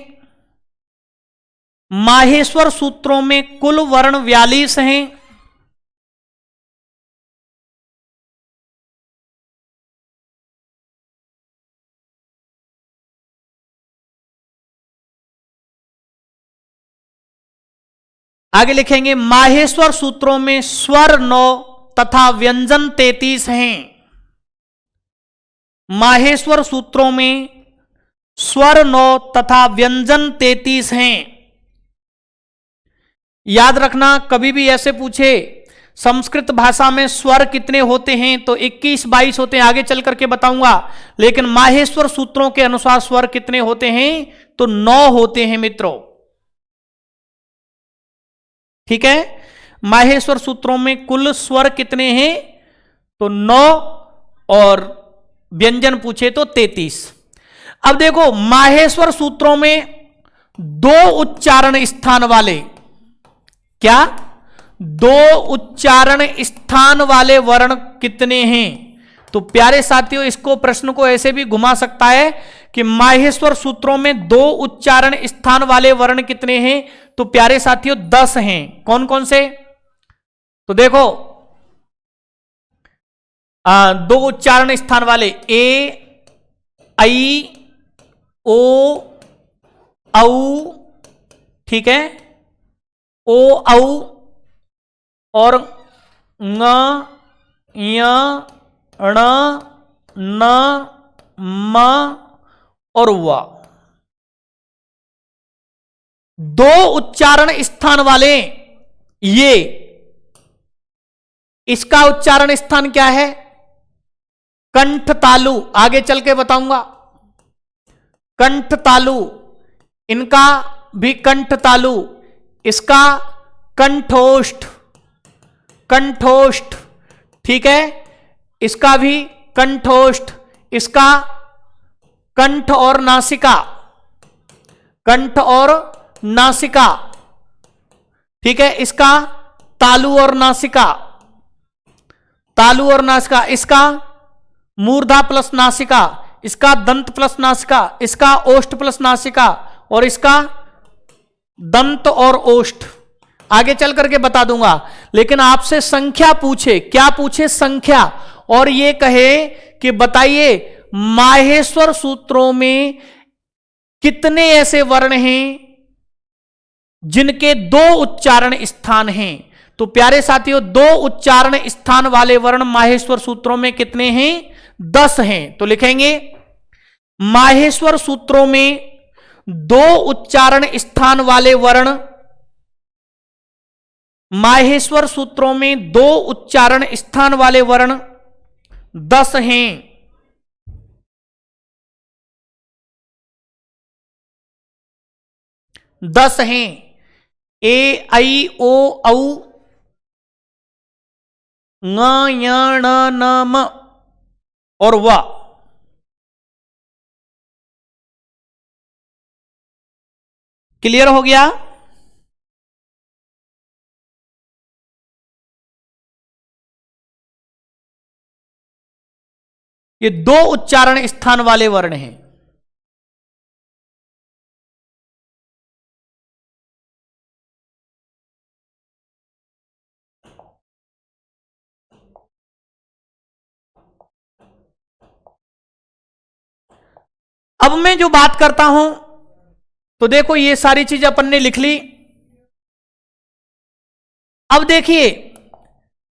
माहेश्वर सूत्रों में कुल वर्ण 42 हैं। आगे लिखेंगे माहेश्वर सूत्रों में स्वर 9 तथा व्यंजन 33 हैं। माहेश्वर सूत्रों में स्वर 9 तथा व्यंजन 33 हैं। याद रखना, कभी भी ऐसे पूछे संस्कृत भाषा में स्वर कितने होते हैं तो 21-22 होते हैं, आगे चल करके बताऊंगा। लेकिन माहेश्वर सूत्रों के अनुसार स्वर कितने होते हैं तो 9 होते हैं मित्रों। ठीक है, माहेश्वर सूत्रों में कुल स्वर कितने हैं तो 9 और व्यंजन पूछे तो 33। अब देखो माहेश्वर सूत्रों में 2 उच्चारण स्थान वाले, क्या 2 उच्चारण स्थान वाले वर्ण कितने हैं। तो प्यारे साथियों, इसको प्रश्न को ऐसे भी घुमा सकता है कि माहेश्वर सूत्रों में 2 उच्चारण स्थान वाले वर्ण कितने हैं। तो प्यारे साथियों 10 हैं। कौन कौन से, तो देखो 2 उच्चारण स्थान वाले ए, आई, ओ, औ, ठीक है, ओ, औ और ङ, य, ण, न, म और व। 2 उच्चारण स्थान वाले ये, इसका उच्चारण स्थान क्या है कंठ तालु, आगे चल के बताऊंगा। कंठ तालु, इनका भी कंठ तालु, इसका कंठोष्ठ, कंठोष्ठ, ठीक है, इसका भी कंठोष्ठ, इसका कंठ और नासिका, कंठ और नासिका, ठीक है, इसका तालु और नासिका, तालु और नासिका, इसका मूर्धा प्लस नासिका, इसका दंत प्लस नासिका, इसका ओष्ठ प्लस नासिका और इसका दंत और ओष्ठ। आगे चल करके बता दूंगा, लेकिन आपसे संख्या पूछे, क्या पूछे संख्या, और ये कहे कि बताइए माहेश्वर सूत्रों में कितने ऐसे वर्ण हैं जिनके 2 उच्चारण स्थान हैं। तो प्यारे साथियों 2 उच्चारण स्थान वाले वर्ण माहेश्वर सूत्रों में कितने हैं 10 हैं। तो लिखेंगे माहेश्वर सूत्रों में 2 उच्चारण स्थान वाले वर्ण, माहेश्वर सूत्रों में 2 उच्चारण स्थान वाले वर्ण 10 हैं। दस हैं, ए, आई, ओ, औ, ङ, य, ण, न, म और व। क्लियर हो गया। ये 2 उच्चारण स्थान वाले वर्ण हैं। अब मैं जो बात करता हूं, तो देखो ये सारी चीज अपन ने लिख ली। अब देखिए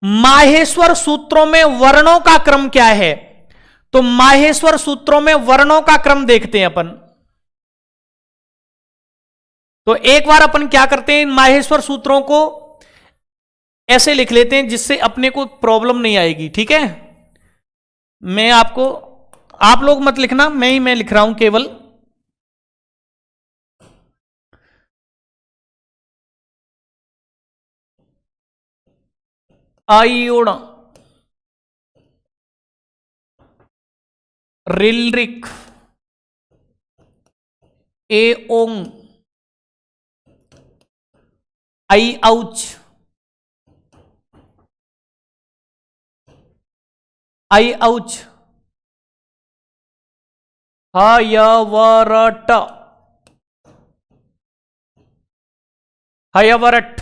माहेश्वर सूत्रों में वर्णों का क्रम क्या है, तो माहेश्वर सूत्रों में वर्णों का क्रम देखते हैं अपन। तो एक बार अपन क्या करते हैं, माहेश्वर सूत्रों को ऐसे लिख लेते हैं जिससे अपने को प्रॉब्लम नहीं आएगी। ठीक है, मैं आपको, आप लोग मत लिखना, मैं लिख रहा हूं केवल। आयोण, रिलरिक, एओंग, आई औच, आई औच, हयवरट, हयवरट,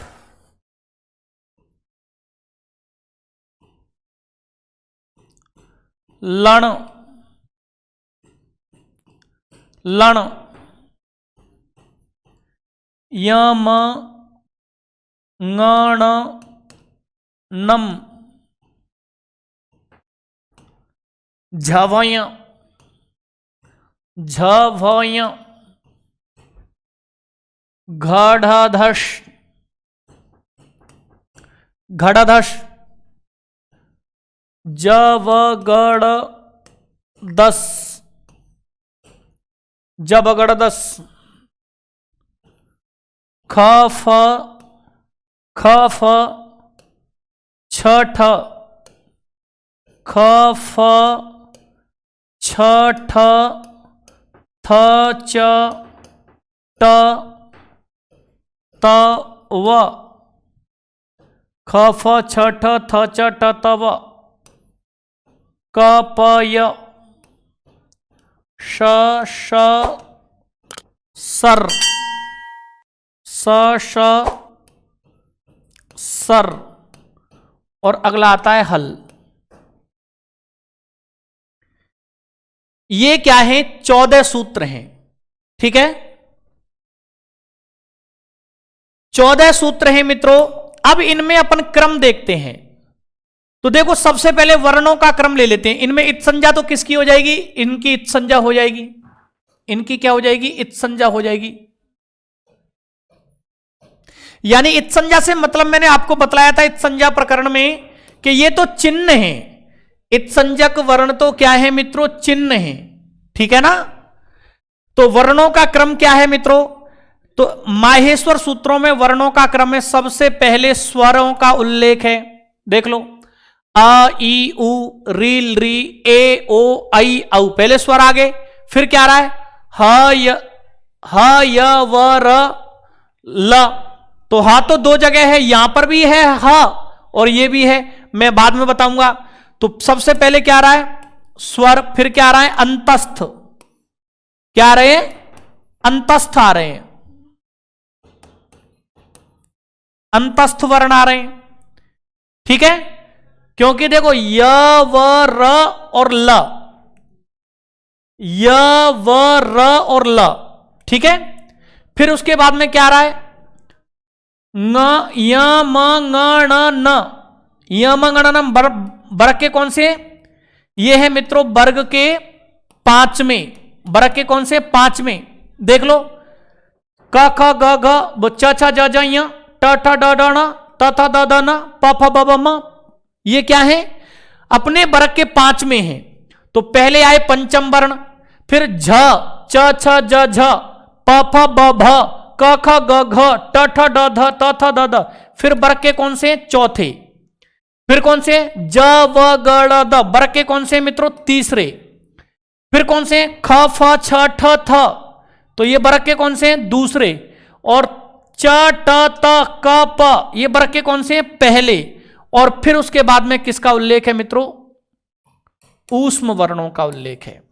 लण, लण, यम, ngण, नम, झवय, झवय, घड़धश, घड़धश, जवगड़ दस, जबगड़ दस, खफ, खफ, छठ, खफ, छठ, थ, च, ट, त, व, खफ, छठ, थ, च, ट, त, व, कपय, श, श, सर, स, श, सर, और अगला आता है हल। ये क्या है, 14 सूत्र हैं। ठीक है, 14 सूत्र हैं मित्रों। अब इनमें अपन क्रम देखते हैं। तो देखो सबसे पहले वर्णों का क्रम ले लेते हैं। इनमें इत संज्ञा तो किसकी हो जाएगी, इनकी इत संज्ञा हो जाएगी। इनकी क्या हो जाएगी, इत संज्ञा हो जाएगी। यानी इत संज्ञा से मतलब मैंने आपको बतलाया था इत संज्ञा प्रकरण में कि ये तो चिन्ह है। इत संज्ञक वर्ण तो क्या है मित्रों, चिन्ह है। ठीक है ना। तो वर्णों का क्रम क्या है मित्रों, तो माहेश्वर सूत्रों में वर्णों का क्रम है, सबसे पहले स्वरों का उल्लेख है। देख लो, अ, ई, उ, रील, री, ए, ओ, आई, औ, पहले स्वर आ गए। फिर क्या आ रहा है, ह, य, व, र, ल। तो हा तो दो जगह है, यहां पर भी है ह और ये भी है, मैं बाद में बताऊंगा। तो सबसे पहले क्या आ रहा है, स्वर। फिर क्या आ रहा है, अंतस्थ। क्या आ रहे हैं, अंतस्थ आ रहे हैं, अंतस्थ वर्ण आ रहे हैं। ठीक है, क्योंकि देखो य, व, र और ल, य, व, र और ल। ठीक है, फिर उसके बाद में क्या आ रहा है, ङ, य, म, ङ, ण, न। य, म, ङ, न, वर्ग के कौन से, ये है मित्रों वर्ग के पांचवें। वर्ग के कौन से, पांचवें। देख लो, क, ख, ग, घ, च, छ, ज, ज, य, ट, ठ, ड, ढ, ण, त, थ, द, ध, न, प, फ, ब, भ, म। ये क्या है, अपने वर्ग के पांचवें हैं। तो पहले आए पंचम वर्ण, फिर झ, च, छ, ज, झ, प, फ, ब, भ, क, ख, ग, घ, ट, ठ, ड, ध, त, थ, द, ध। फिर वर्ग के कौन से, चौथे। फिर कौन से, ज, व, ग, ड़, द। वर्ग के कौन से मित्रों, तीसरे। फिर कौन से, ख, फ, छ, ठ, थ। तो ये वर्ग के कौन से, दूसरे। और च, ट, त, क, प, ये वर्ग के कौन से, पहले। और फिर उसके बाद में किसका उल्लेख है मित्रों, ऊष्म वर्णों का उल्लेख है।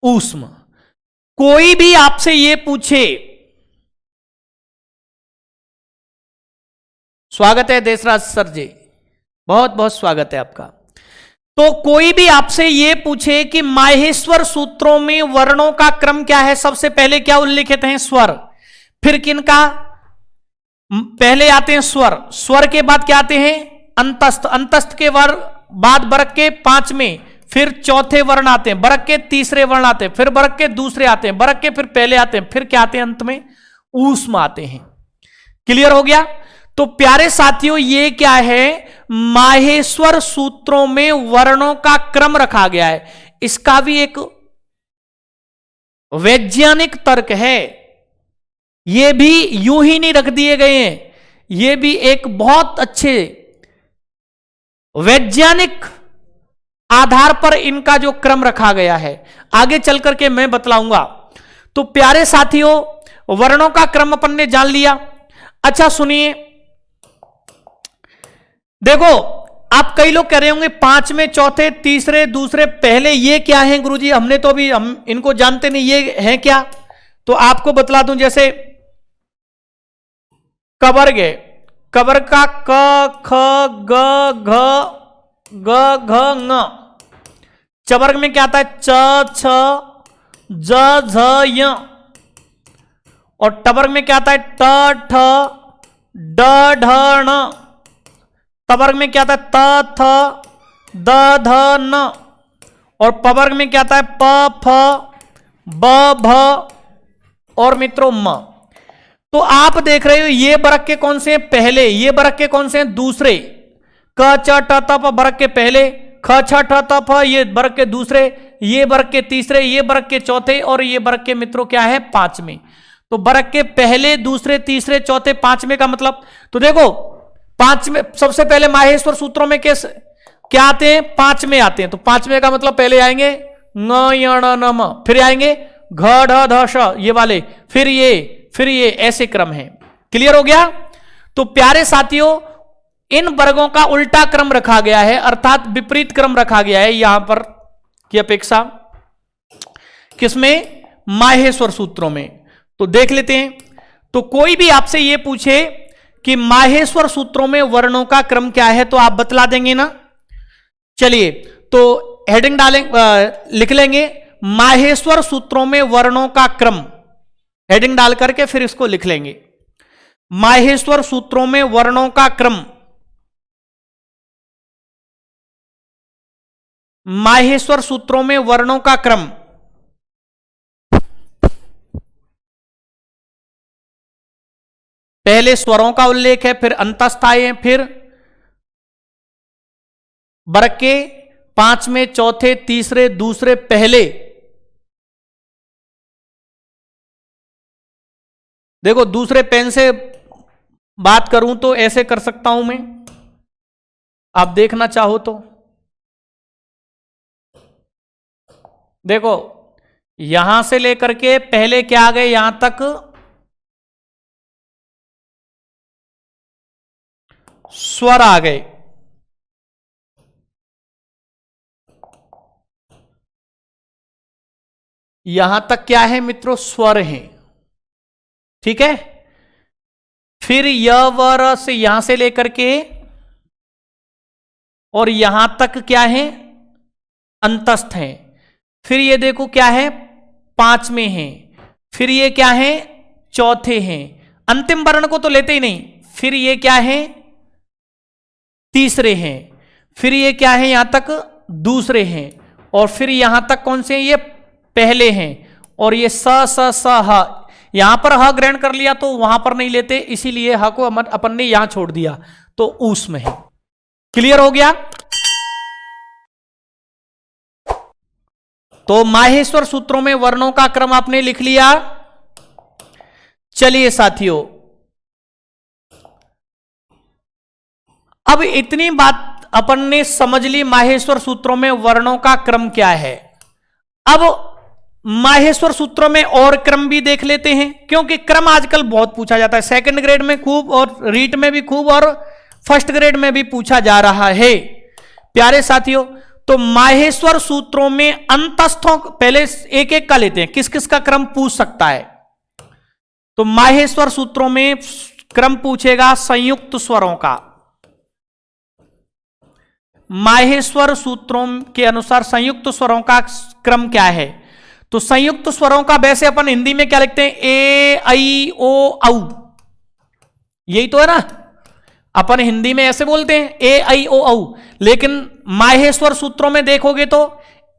ऊष्म, कोई भी आपसे ये पूछे स्वागत है देशराज सर जी, बहुत बहुत स्वागत है आपका। तो कोई भी आपसे यह पूछे कि माहेश्वर सूत्रों में वर्णों का क्रम क्या है, सबसे पहले क्या उल्लिखित हैं? स्वर। फिर किनका? पहले आते हैं स्वर, स्वर के बाद क्या आते हैं? अंतस्थ, अंतस्थ के बाद वर्ग के 5वें, फिर चौथे वर्ण आते हैं, वर्ग के तीसरे वर्ण आते हैं, फिर वर्ग के दूसरे आते हैं, वर्ग के फिर पहले आते हैं, फिर क्या आते हैं? अंत में ऊष्म आते हैं। क्लियर हो गया? तो प्यारे साथियों, ये क्या है? माहेश्वर सूत्रों में वर्णों का क्रम रखा गया है। इसका भी एक वैज्ञानिक तर्क है, ये भी यूं ही नहीं रख दिए गए हैं, ये भी एक बहुत अच्छे वैज्ञानिक आधार पर इनका जो क्रम रखा गया है, आगे चल करके मैं बतलाऊंगा। तो प्यारे साथियों, वर्णों का क्रम अपन ने जान लिया। अच्छा सुनिए, देखो आप कई लोग कह रहे होंगे 5वें, चौथे, तीसरे, दूसरे, पहले, ये क्या है गुरुजी? हमने तो अभी हम इनको जानते नहीं, ये है क्या? तो आपको बतला दूं, जैसे कवर्ग है, कवर्ग का क, ख, ग, घ, ग, घ, ङ। चवर्ग में क्या आता है? च, छ, ज, झ, य। और टवर्ग में क्या आता है? ट, ठ, ड, ढ, ण। तवर्ग में क्या आता है? त, थ, द, ध, न। और पवर्ग में क्या आता है? प, फ, ब, भ और मित्रों म। तो आप देख रहे हो ये वर्ग के कौन से हैं? पहले। ये वर्ग के कौन से हैं? दूसरे। क, च, ट, त, प वर्ग के पहले, ख, छ, ठ, त, फ ये वर्ग के दूसरे, ये वर्ग के तीसरे, ये वर्ग के चौथे और ये वर्ग के मित्रों क्या है? 5वें। तो वर्ग के पहले, दूसरे, तीसरे, चौथे, 5वें का मतलब, तो देखो 5वें, सबसे पहले माहेश्वर सूत्रों में क्या आते हैं? 5वें आते हैं। तो 5वें का मतलब पहले आएंगे ङ, य, ण, न, म, फिर आएंगे घ, ढ, ध, श ये वाले, फिर ये, ऐसे क्रम है। क्लियर हो गया? तो प्यारे साथियों, इन वर्गों का उल्टा क्रम रखा गया है, अर्थात विपरीत क्रम रखा गया है यहां पर की अपेक्षा। किसमें? माहेश्वर सूत्रों में। तो देख लेते हैं। तो कोई भी आपसे यह पूछे कि माहेश्वर सूत्रों में वर्णों का क्रम क्या है, तो आप बतला देंगे ना? चलिए, तो हेडिंग लिख लेंगे, माहेश्वर सूत्रों में वर्णों का क्रम, हेडिंग डाल करके फिर इसको लिख लेंगे, माहेश्वर सूत्रों में वर्णों का क्रम। माहेश्वर सूत्रों में वर्णों का क्रम। पहले स्वरों का उल्लेख है, फिर अंतस्थ आए हैं, फिर वर्ग के 5वें, चौथे, तीसरे, दूसरे, पहले। देखो दूसरे पेन से बात करूं तो ऐसे कर सकता हूं मैं, आप देखना चाहो तो। देखो यहां से लेकर के पहले क्या आ गए? यहां तक स्वर आ गए। यहां तक क्या है मित्रों? स्वर हैं। ठीक है? फिर य, व, र से यहां से लेकर के और यहां तक क्या है? अंतस्थ है। फिर ये देखो क्या है? 5वें हैं। फिर ये क्या है? चौथे हैं। अंतिम वर्ण को तो लेते ही नहीं। फिर ये क्या है? तीसरे हैं। फिर ये क्या है? यहां तक दूसरे हैं। और फिर यहां तक कौन से हैं? ये पहले हैं। और ये स, स, स, ह, यहां पर ह ग्रहण कर लिया तो वहां पर नहीं लेते, इसीलिए ह को अपन ने यहां छोड़ दिया, तो ऊष्म है। क्लियर हो गया? तो माहेश्वर सूत्रों में वर्णों का क्रम आपने लिख लिया। चलिए साथियों, अब इतनी बात अपन ने समझ ली, माहेश्वर सूत्रों में वर्णों का क्रम क्या है। अब माहेश्वर सूत्रों में और क्रम भी देख लेते हैं, क्योंकि क्रम आजकल बहुत पूछा जाता है, सेकंड ग्रेड में खूब और रीट में भी खूब और फर्स्ट ग्रेड में भी पूछा जा रहा है। प्यारे साथियों, तो माहेश्वर सूत्रों में अंतस्थों, पहले एक एक का लेते हैं, किस किस का क्रम पूछ सकता है। तो माहेश्वर सूत्रों में क्रम पूछेगा संयुक्त स्वरों का। माहेश्वर सूत्रों के अनुसार संयुक्त स्वरों का क्रम क्या है? तो संयुक्त स्वरों का वैसे अपन हिंदी में क्या लिखते हैं? ए आई ओ औ, यही तो है ना, अपन हिंदी में ऐसे बोलते हैं ए आई ओ औ। लेकिन माहेश्वर सूत्रों में देखोगे तो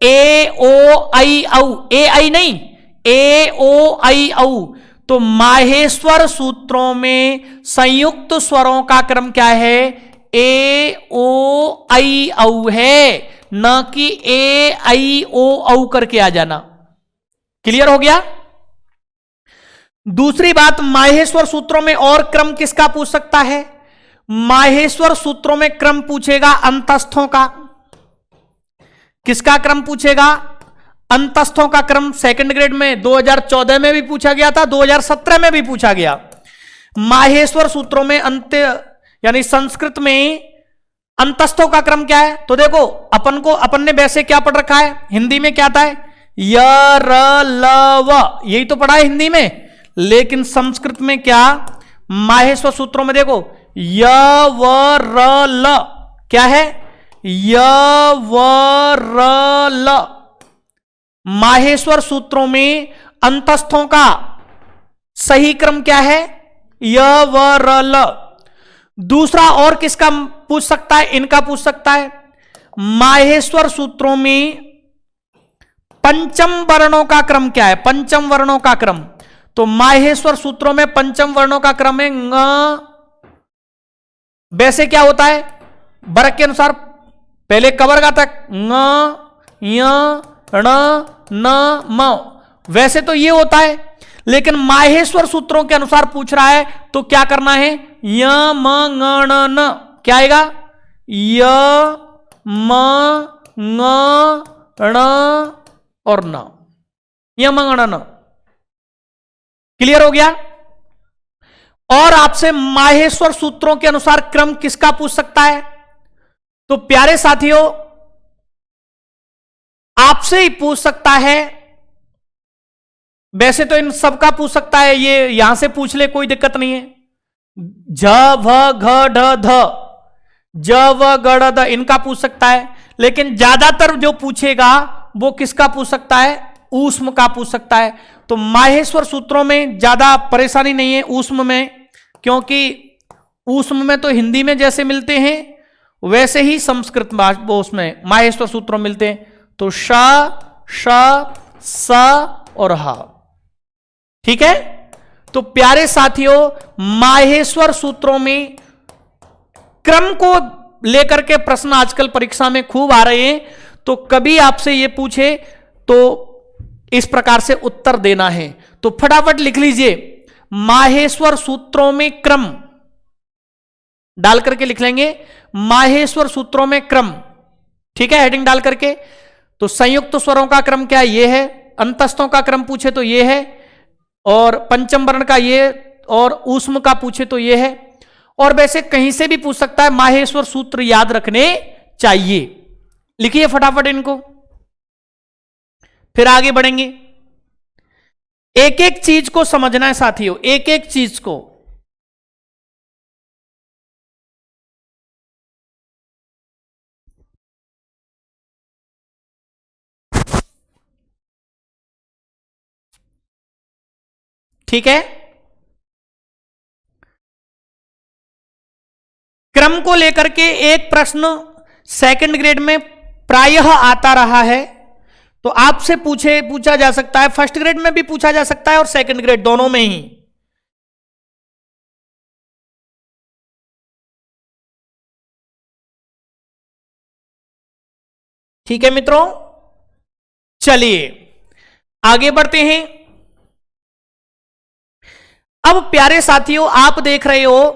ए ओ आई औ, ए आई नहीं, ए ओ आई औ। तो माहेश्वर सूत्रों में संयुक्त स्वरों का क्रम क्या है? ए ओ आई औ है, न कि ए आई ओ औ करके आ जाना। क्लियर हो गया? दूसरी बात, माहेश्वर सूत्रों में और क्रम किसका पूछ सकता है? माहेश्वर सूत्रों में क्रम पूछेगा अंतस्थों का। किसका क्रम पूछेगा? अंतस्थों का क्रम। सेकंड ग्रेड में 2014 में भी पूछा गया था, 2017 में भी पूछा गया। माहेश्वर सूत्रों में अंत यानी संस्कृत में अंतस्थों का क्रम क्या है? तो देखो अपन ने वैसे क्या पढ़ रखा है, हिंदी में क्या था? य र ल व, यही तो पढ़ा है हिंदी में। लेकिन संस्कृत में क्या? माहेश्वर सूत्रों में देखो य व र ल, क्या है? य व र ल। माहेश्वर सूत्रों में अंतस्थों का सही क्रम क्या है? य व र ल। दूसरा और किसका पूछ सकता है? इनका पूछ सकता है। माहेश्वर सूत्रों में पंचम वर्णों का क्रम क्या है? पंचम वर्णों का क्रम। तो माहेश्वर सूत्रों में पंचम वर्णों का क्रम है ङ। वैसे क्या होता है वर्ग के अनुसार? पहले कवर्ग आता है ङ य ण न म, वैसे तो ये होता है। लेकिन माहेश्वर सूत्रों के अनुसार पूछ रहा है तो क्या करना है? य म ङ ण न, क्या आएगा? य म ङ ण और न, य म ङ ण न। क्लियर हो गया? और आपसे माहेश्वर सूत्रों के अनुसार क्रम किसका पूछ सकता है? तो प्यारे साथियों, आपसे ही पूछ सकता है। वैसे तो इन सबका पूछ सकता है, ये यहां से पूछ ले, कोई दिक्कत नहीं है। झ भ घ ढ ध, ज व ग ड़ द, इनका पूछ सकता है। लेकिन ज्यादातर जो पूछेगा वो किसका पूछ सकता है? ऊष्म का पूछ सकता है। तो माहेश्वर सूत्रों में ज्यादा परेशानी नहीं है ऊष्म में, क्योंकि ऊष्म में तो हिंदी में जैसे मिलते हैं वैसे ही संस्कृत उसमें माहेश्वर सूत्रों मिलते हैं। तो श, श, स और ह, ठीक है। तो प्यारे साथियों, माहेश्वर सूत्रों में क्रम को लेकर के प्रश्न आजकल परीक्षा में खूब आ रहे हैं। तो कभी आपसे ये पूछे तो इस प्रकार से उत्तर देना है। तो फटाफट लिख लीजिए, माहेश्वर सूत्रों में क्रम डाल करके लिख लेंगे, माहेश्वर सूत्रों में क्रम, ठीक है, हेडिंग डाल करके। तो संयुक्त स्वरों का क्रम क्या है? ये है। अंतस्थों का क्रम पूछे तो ये है, और पंचम वर्ण का ये, और ऊष्म का पूछे तो ये है। और वैसे कहीं से भी पूछ सकता है, माहेश्वर सूत्र याद रखने चाहिए। लिखिए फटाफट इनको, फिर आगे बढ़ेंगे। एक एक चीज को समझना है साथियों, एक एक चीज को। ठीक है, क्रम को लेकर के एक प्रश्न सेकंड ग्रेड में प्रायः आता रहा है। तो आपसे पूछा जा सकता है, फर्स्ट ग्रेड में भी पूछा जा सकता है और सेकंड ग्रेड दोनों में ही। ठीक है मित्रों, चलिए आगे बढ़ते हैं। अब प्यारे साथियों, आप देख रहे हो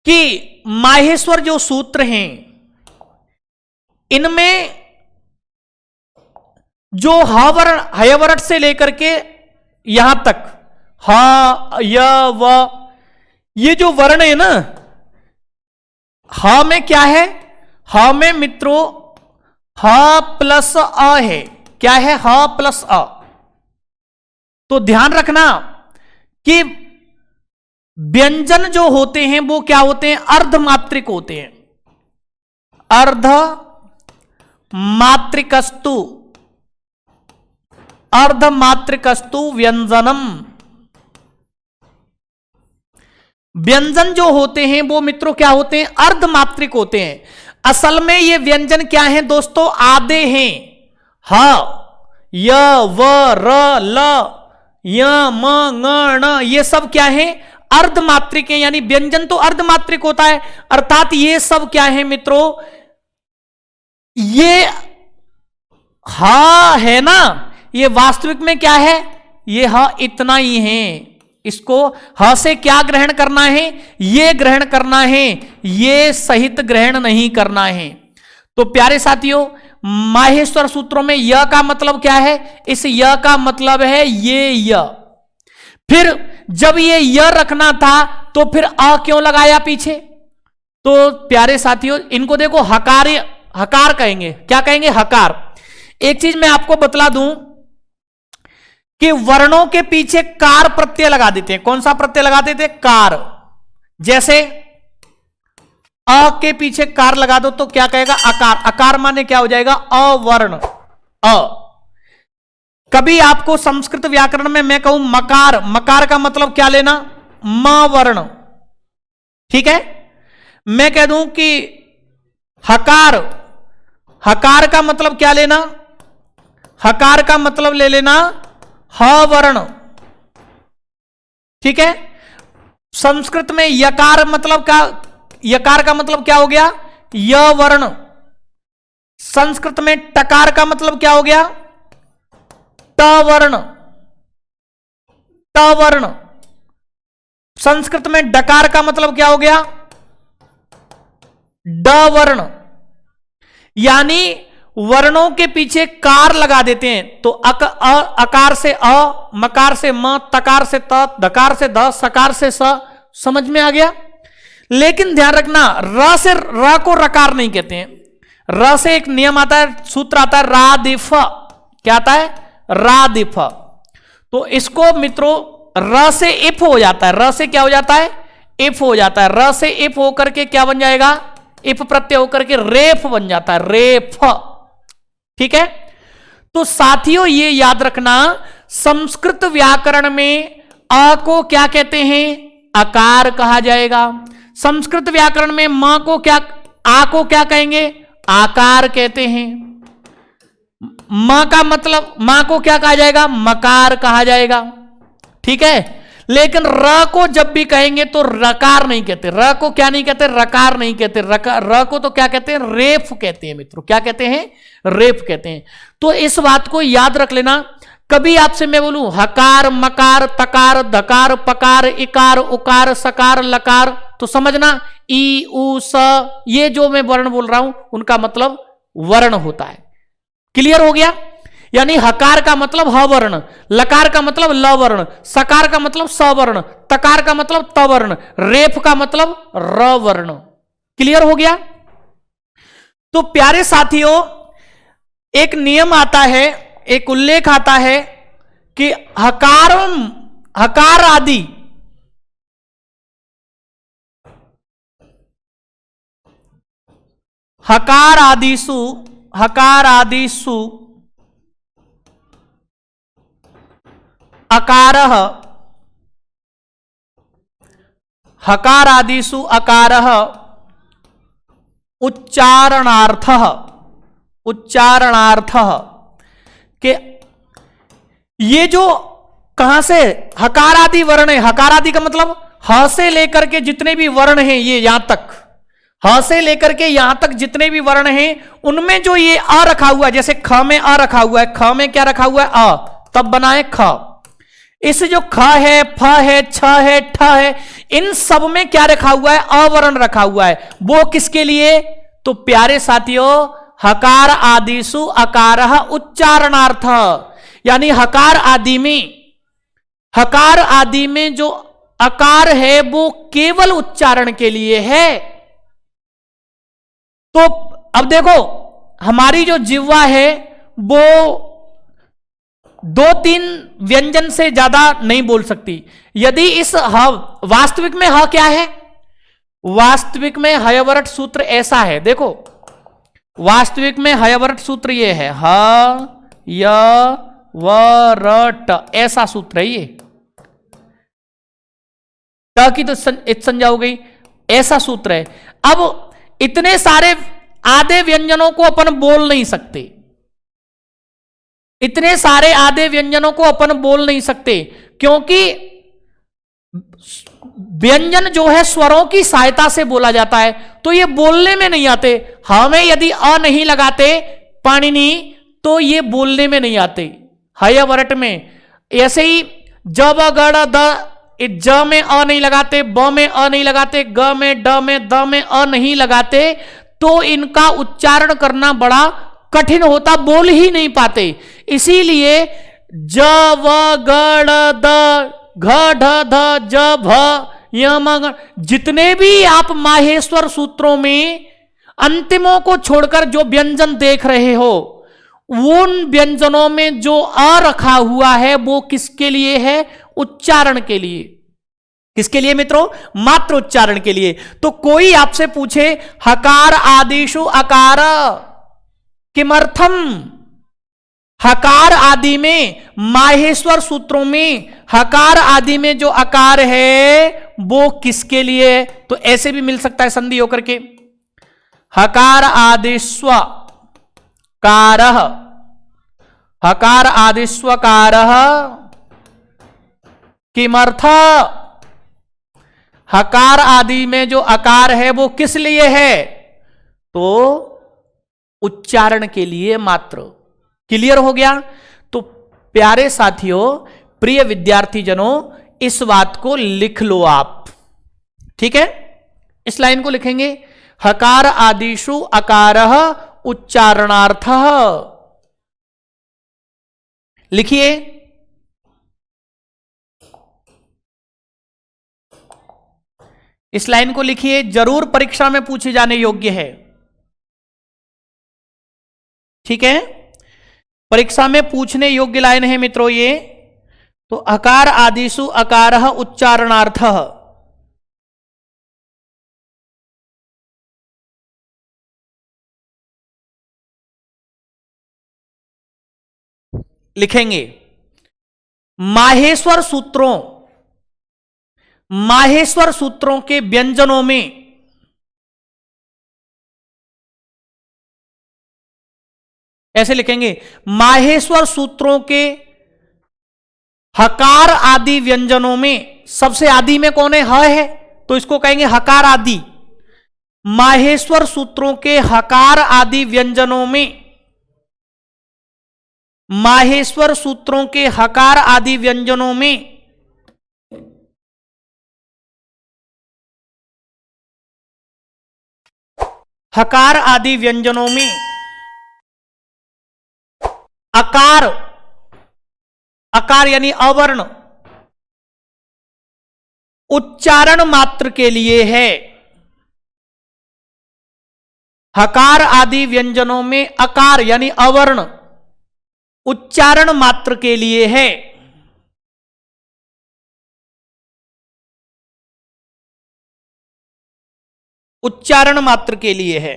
कि माहेश्वर जो सूत्र हैं, इनमें जो हयवरण से लेकर के यहां तक ह य व, ये जो वर्ण है ना, ह में क्या है? ह में मित्रों ह प्लस अ है। क्या है? ह प्लस अ। तो ध्यान रखना कि व्यंजन जो होते हैं वो क्या होते हैं? अर्धमात्रिक होते हैं। अर्धमात्रिकस्तु, अर्धमात्रिकस्तु व्यंजनम। व्यंजन जो होते हैं वो मित्रों क्या होते हैं? अर्धमात्रिक होते हैं। असल में ये व्यंजन क्या है दोस्तों? आधे हैं। ह, य, व, र, ल, य, म, ङ, ण, ये सब क्या है? अर्धमात्रिक है। यानी व्यंजन तो अर्धमात्रिक होता है, अर्थात ये सब क्या है मित्रों? ये हा है ना, ये वास्तविक में क्या है? ये हा इतना ही है। इसको ह से क्या ग्रहण करना है? ये ग्रहण करना है, ये सहित ग्रहण नहीं करना है। तो प्यारे साथियों, माहेश्वर सूत्रों में य का मतलब क्या है? इस य का मतलब है ये य। फिर जब ये य रखना था तो फिर अ क्यों लगाया पीछे? तो प्यारे साथियों, इनको देखो हकार, हकार कहेंगे। क्या कहेंगे? हकार। एक चीज मैं आपको बतला दूं कि वर्णों के पीछे कार प्रत्यय लगा देते हैं। कौन सा प्रत्यय लगा देते हैं? कार। जैसे अ के पीछे कार लगा दो तो क्या कहेगा? अकार। अकार माने क्या हो जाएगा? अवर्ण। अ। कभी आपको संस्कृत व्याकरण में मैं कहूं मकार, मकार का मतलब क्या लेना? म वर्ण। ठीक है। मैं कह दूं कि हकार, हकार का मतलब क्या लेना? हकार का मतलब ले लेना ह वर्ण। ठीक है। संस्कृत में यकार मतलब क्या? यकार का मतलब क्या हो गया? य वर्ण। संस्कृत में टकार का मतलब क्या हो गया? ट वर्ण। ट वर्ण। संस्कृत में डकार का मतलब क्या हो गया? ड वर्ण। यानी वर्णों के पीछे कार लगा देते हैं। तो अकार से अ, मकार से म, तकार से त, धकार से ध, सकार से स। समझ में आ गया? लेकिन ध्यान रखना, र से र को रकार नहीं कहते हैं। र से एक नियम आता है, सूत्र आता है रादिफ। क्या आता है? रादिफ। तो इसको मित्रों र से इफ हो जाता है। र से क्या हो जाता है? इफ हो जाता है। र से इफ होकर के क्या बन जाएगा? इफ प्रत्यय होकर के रेफ बन जाता है। रेफ। ठीक है। तो साथियों ये याद रखना, संस्कृत व्याकरण में अ को क्या कहते हैं? अकार कहा जाएगा। संस्कृत व्याकरण में म को क्या, आ को क्या कहेंगे? आकार कहते हैं। म का मतलब, मां को क्या कहा जाएगा? मकार कहा जाएगा। ठीक है। लेकिन र को जब भी कहेंगे तो रकार नहीं कहते। र को क्या नहीं कहते? रकार नहीं कहते। र को तो क्या कहते हैं? रेफ कहते हैं मित्रों। क्या कहते हैं? रेफ कहते हैं। तो इस बात को याद रख लेना। कभी आपसे मैं बोलूं हकार, मकार, तकार, धकार, पकार, इकार, उकार, सकार, लकार, तो समझना ई, उ, स, ये जो मैं वर्ण बोल रहा हूं उनका मतलब वर्ण होता है। क्लियर हो गया? यानी हकार का मतलब ह वर्ण, लकार का मतलब ल वर्ण, सकार का मतलब स वर्ण, तकार का मतलब त वर्ण, रेफ का मतलब र वर्ण। क्लियर हो गया? तो प्यारे साथियों, एक नियम आता है, एक उल्लेख आता है कि हकार आदि हकार आदिषु अकारः, हकार आदिषु अकारः उच्चारणार्थः, उच्चारणार्थः के ये जो कहां से हकार आदि वर्ण है, हकार आदि का मतलब ह से लेकर के जितने भी वर्ण हैं, ये यहां तक ह से लेकर के यहां तक जितने भी वर्ण हैं उनमें जो ये अ रखा हुआ है, जैसे ख में अ रखा हुआ है, ख में क्या रखा हुआ है? अ, तब बना है ख। इस जो ख है, फ है, छ है, ठ है, इन सब में क्या रखा हुआ है? अवर्ण रखा हुआ है। वो किसके लिए? तो प्यारे साथियों, हकार आदिषु अकारः उच्चारणार्थ, यानी हकार आदि में जो अकार है वो केवल उच्चारण के लिए है। तो अब देखो, हमारी जो जिह्वा है वो 2-3 व्यंजन से ज्यादा नहीं बोल सकती। यदि इस ह, वास्तविक में ह क्या है? वास्तविक में हयवरट सूत्र ऐसा है, देखो वास्तविक में हयवरट सूत्र ये है, ह य व र ट, ऐसा सूत्र है ये। ट की तो इत संज्ञा हो गई, ऐसा सूत्र है। अब इतने सारे आधे व्यंजनों को अपन बोल नहीं सकते, इतने सारे आधे व्यंजनों को अपन बोल नहीं सकते, क्योंकि व्यंजन जो है स्वरों की सहायता से बोला जाता है, तो ये बोलने में नहीं आते। हमें यदि अ नहीं लगाते पाणिनि तो ये बोलने में नहीं आते हयवरट में। ऐसे ही ज ब गड़ द, ज में अ नहीं लगाते, ब में अ नहीं लगाते, ग में ड में द में अ नहीं लगाते, तो इनका उच्चारण करना बड़ा कठिन होता, बोल ही नहीं पाते। इसीलिए ज व गड़ द घ ढ ध ज भ यम जितने भी आप माहेश्वर सूत्रों में अंतिमों को छोड़कर जो व्यंजन देख रहे हो, उन व्यंजनों में जो अ रखा हुआ है वो किसके लिए है? उच्चारण के लिए। किसके लिए मित्रों? मात्र उच्चारण के लिए। तो कोई आपसे पूछे हकार आदिषु अकार किमर्थम, हकार आदि में, माहेश्वर सूत्रों में हकार आदि में जो अकार है वो किसके लिए? तो ऐसे भी मिल सकता है संधि होकर के, हकार आदिस्व कारः, हकार आदिस्वकारः किमर्थ, हकार आदि में जो अकार है वो किस लिए है? तो उच्चारण के लिए मात्र। क्लियर हो गया? तो प्यारे साथियों, प्रिय विद्यार्थी जनों, इस बात को लिख लो आप, ठीक है? इस लाइन को लिखेंगे, हकार आदिषु अकारः उच्चारणार्थः। लिखिए, इस लाइन को लिखिए, जरूर परीक्षा में पूछे जाने योग्य है, ठीक है? परीक्षा में पूछने योग्य लाइन है मित्रों ये। तो अकार आदिषु अकारः उच्चारणार्थः, लिखेंगे माहेश्वर सूत्रों, माहेश्वर सूत्रों के व्यंजनों में ऐसे लिखेंगे, माहेश्वर सूत्रों के हकार आदि व्यंजनों में सबसे आदि में कौन है? ह है, तो इसको कहेंगे हकार आदि। माहेश्वर सूत्रों के हकार आदि व्यंजनों में, माहेश्वर सूत्रों के हकार आदि व्यंजनों में हकार आदि व्यंजनों में अकार, अकार यानी अवर्ण उच्चारण मात्र के लिए है। हकार आदि व्यंजनों में अकार यानी अवर्ण उच्चारण मात्र के लिए है। उच्चारण मात्र के लिए है।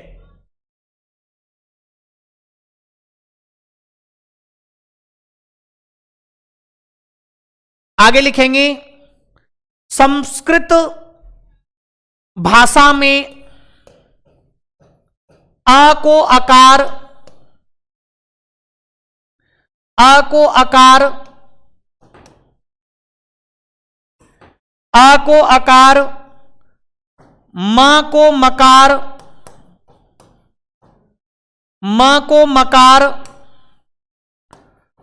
आगे लिखेंगे, संस्कृत भाषा में अ को अकार, अ को अकार, अ को अकार, म को मकार, म को मकार,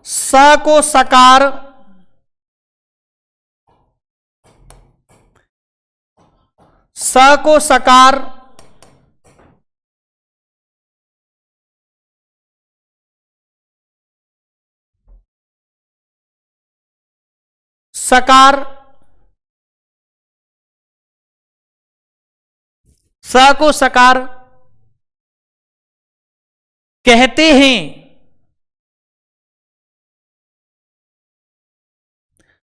स को सकार, स को सकार, सकार, स को सकार कहते हैं।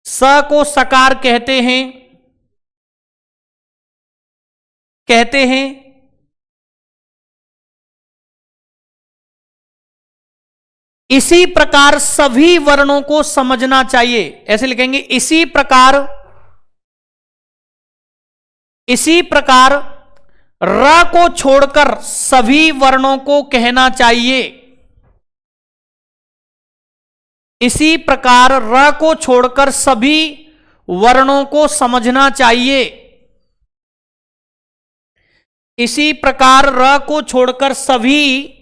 स को सकार कहते हैं, इसी प्रकार सभी वर्णों को समझना चाहिए। ऐसे लिखेंगे, इसी प्रकार र को छोड़कर सभी वर्णों को कहना चाहिए। इसी प्रकार र को छोड़कर सभी वर्णों को समझना चाहिए। इसी प्रकार र को छोड़कर सभी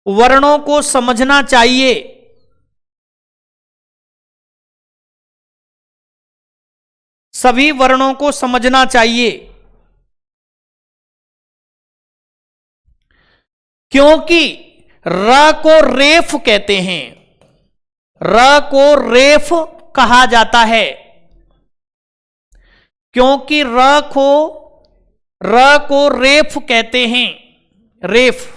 वर्णों को समझना चाहिए। सभी वर्णों को समझना चाहिए, क्योंकि र को रेफ कहते हैं, र को रेफ कहा जाता है, क्योंकि र को रेफ कहते हैं, रेफ।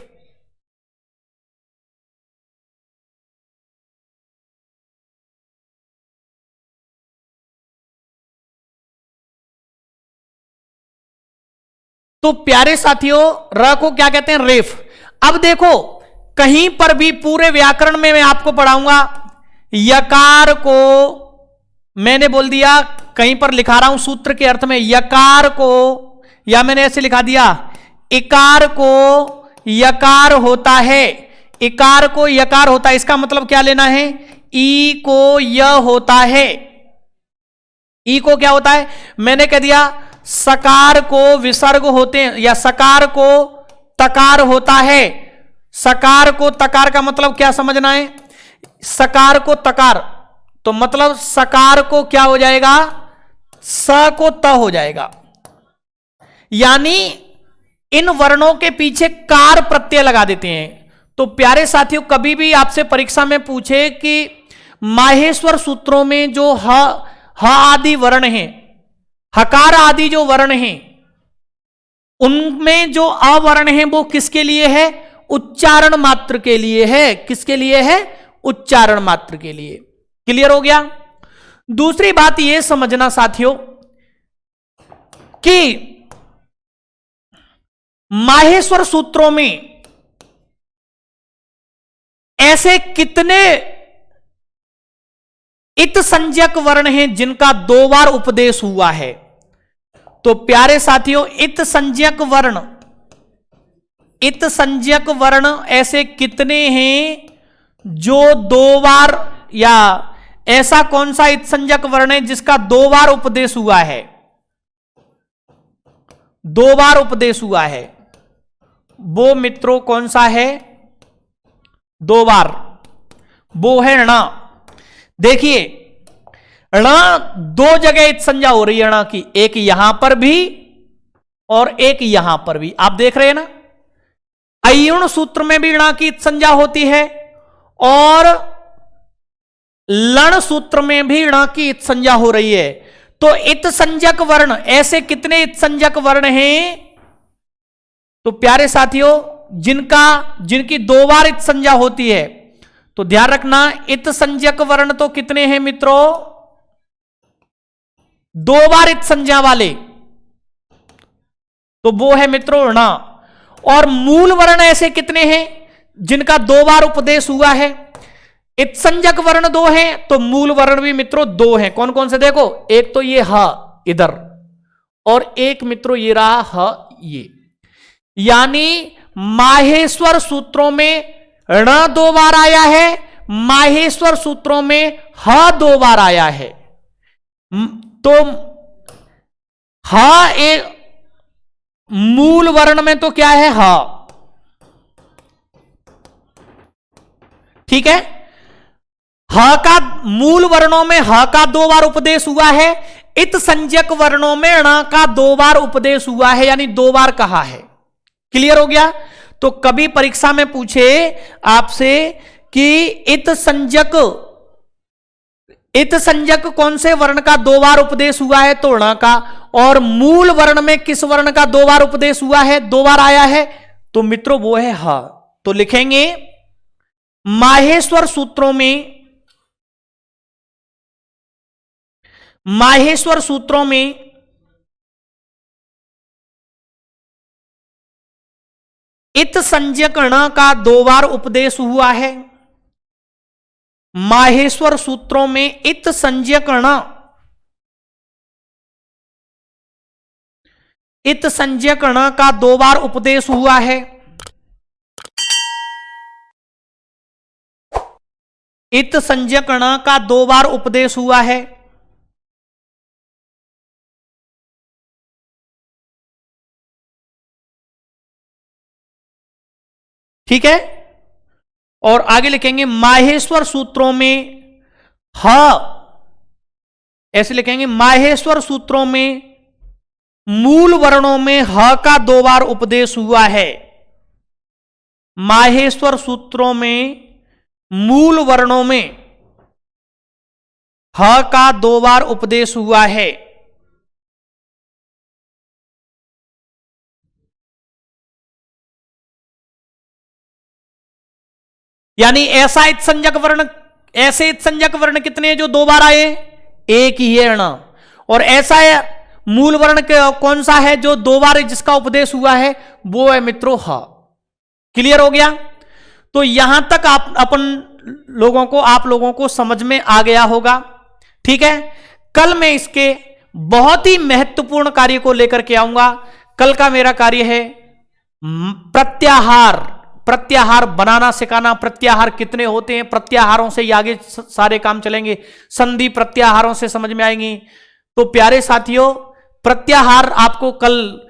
तो प्यारे साथियों, र को क्या कहते हैं? रेफ। अब देखो, कहीं पर भी पूरे व्याकरण में मैं आपको पढ़ाऊंगा, यकार को मैंने बोल दिया, कहीं पर लिखा रहा हूं सूत्र के अर्थ में, यकार को, या मैंने ऐसे लिखा दिया, इकार को यकार होता है, इकार को यकार होता है। इसका मतलब क्या लेना है? ई को य होता है। ई को क्या होता है? मैंने कह दिया सकार को विसर्ग होते हैं, या सकार को तकार होता है। सकार को तकार का मतलब क्या समझना है? सकार को तकार, तो मतलब सकार को क्या हो जाएगा? स को त हो जाएगा। यानी इन वर्णों के पीछे कार प्रत्यय लगा देते हैं। तो प्यारे साथियों, कभी भी आपसे परीक्षा में पूछे कि माहेश्वर सूत्रों में जो ह आदि वर्ण हैं, हकार आदि जो वर्ण हैं, उनमें जो अवर्ण है वो किसके लिए है? उच्चारण मात्र के लिए है। किसके लिए है? उच्चारण मात्र के लिए। क्लियर हो गया? दूसरी बात यह समझना साथियों कि माहेश्वर सूत्रों में ऐसे कितने इत संज्ञक वर्ण हैं जिनका 2 बार उपदेश हुआ है। तो प्यारे साथियों, इत संज्ञक वर्ण ऐसे कितने हैं जो 2 बार, या ऐसा कौन सा इत संज्ञक वर्ण है जिसका 2 बार उपदेश हुआ है? 2 बार उपदेश हुआ है। वो मित्रों कौन सा है? 2 बार। वो है ण। देखिए, ण 2 जगह इत संज्ञा हो रही है ण की, एक यहां पर भी और एक यहां पर भी। आप देख रहे हैं ना, अयुण सूत्र में भी ण की इत संज्ञा होती है और लण सूत्र में भी ण की इत संज्ञा हो रही है। तो इत संज्ञक वर्ण, ऐसे कितने इत संज्ञक वर्ण हैं? तो प्यारे साथियों, जिनकी 2 बार इत संज्ञा होती है, तो ध्यान रखना, इत संज्ञक वर्ण तो कितने हैं मित्रों? 2 बार इत संज्ञा वाले, तो वो है मित्रों ण। और मूल वर्ण ऐसे कितने हैं जिनका 2 बार उपदेश हुआ है? इत संज्ञक वर्ण 2 हैं, तो मूल वर्ण भी मित्रों 2 हैं। कौन कौन से? देखो, एक तो ये ह इधर, और एक मित्रों ये रहा ह ये। यानी माहेश्वर सूत्रों में ण 2 बार आया है, माहेश्वर सूत्रों में ह 2 बार आया है। तो ह एक मूल वर्ण में तो क्या है? ह। ठीक है, ह का मूल वर्णों में ह का 2 बार उपदेश हुआ है, इत संज्ञक वर्णों में ण का 2 बार उपदेश हुआ है, यानी 2 बार कहा है। क्लियर हो गया? तो कभी परीक्षा में पूछे आपसे कि इत संज्ञक कौन से वर्ण का 2 बार उपदेश हुआ है? तो ण का। और मूल वर्ण में किस वर्ण का 2 बार उपदेश हुआ है, 2 बार आया है? तो मित्रों वो है ह। तो लिखेंगे माहेश्वर सूत्रों में माहेश्वर सूत्रों में इत संज्ञक ण का 2 बार उपदेश हुआ है। माहेश्वर सूत्रों में इत संज्ञक ण, इत संज्ञक ण का 2 बार उपदेश हुआ है। इत संज्ञक ण का 2 बार उपदेश हुआ है। ठीक है, और आगे लिखेंगे माहेश्वर सूत्रों में ह, ऐसे लिखेंगे माहेश्वर सूत्रों में मूल वर्णों में ह का 2 बार उपदेश हुआ है। माहेश्वर सूत्रों में मूल वर्णों में ह का 2 बार उपदेश हुआ है। यानी ऐसा इत्संज्ञक वर्ण, ऐसे इत्संज्ञक वर्ण कितने हैं जो 2 बार आए? एक ही है ण। और ऐसा मूल वर्ण कौन सा है जो 2 बार जिसका उपदेश हुआ है? वो है मित्रों ह। क्लियर हो गया? तो यहां तक आप लोगों को समझ में आ गया होगा। ठीक है, कल मैं इसके बहुत ही महत्वपूर्ण कार्य को लेकर के आऊंगा। कल का मेरा कार्य है प्रत्याहार, प्रत्याहार बनाना सिखाना। प्रत्याहार कितने होते हैं, प्रत्याहारों से ही आगे सारे काम चलेंगे। संधि प्रत्याहारों से समझ में आएंगी। तो प्यारे साथियों, प्रत्याहार आपको कल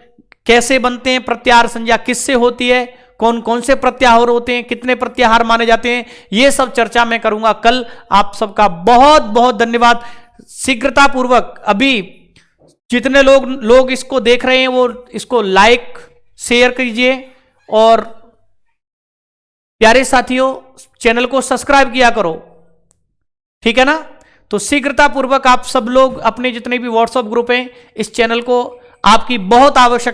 कैसे बनते हैं, प्रत्याहार संज्ञा किससे होती है, कौन कौन से प्रत्याहार होते हैं, कितने प्रत्याहार माने जाते हैं, ये सब चर्चा मैं करूंगा कल। आप सबका बहुत बहुत धन्यवाद। शीघ्रता पूर्वक अभी जितने लोग इसको देख रहे हैं वो इसको लाइक शेयर कीजिए, और प्यारे साथियों चैनल को सब्सक्राइब किया करो। ठीक है ना? तो शीघ्रता पूर्वक आप सब लोग अपने जितने भी व्हाट्सएप ग्रुप हैं, इस चैनल को आपकी बहुत आवश्यकता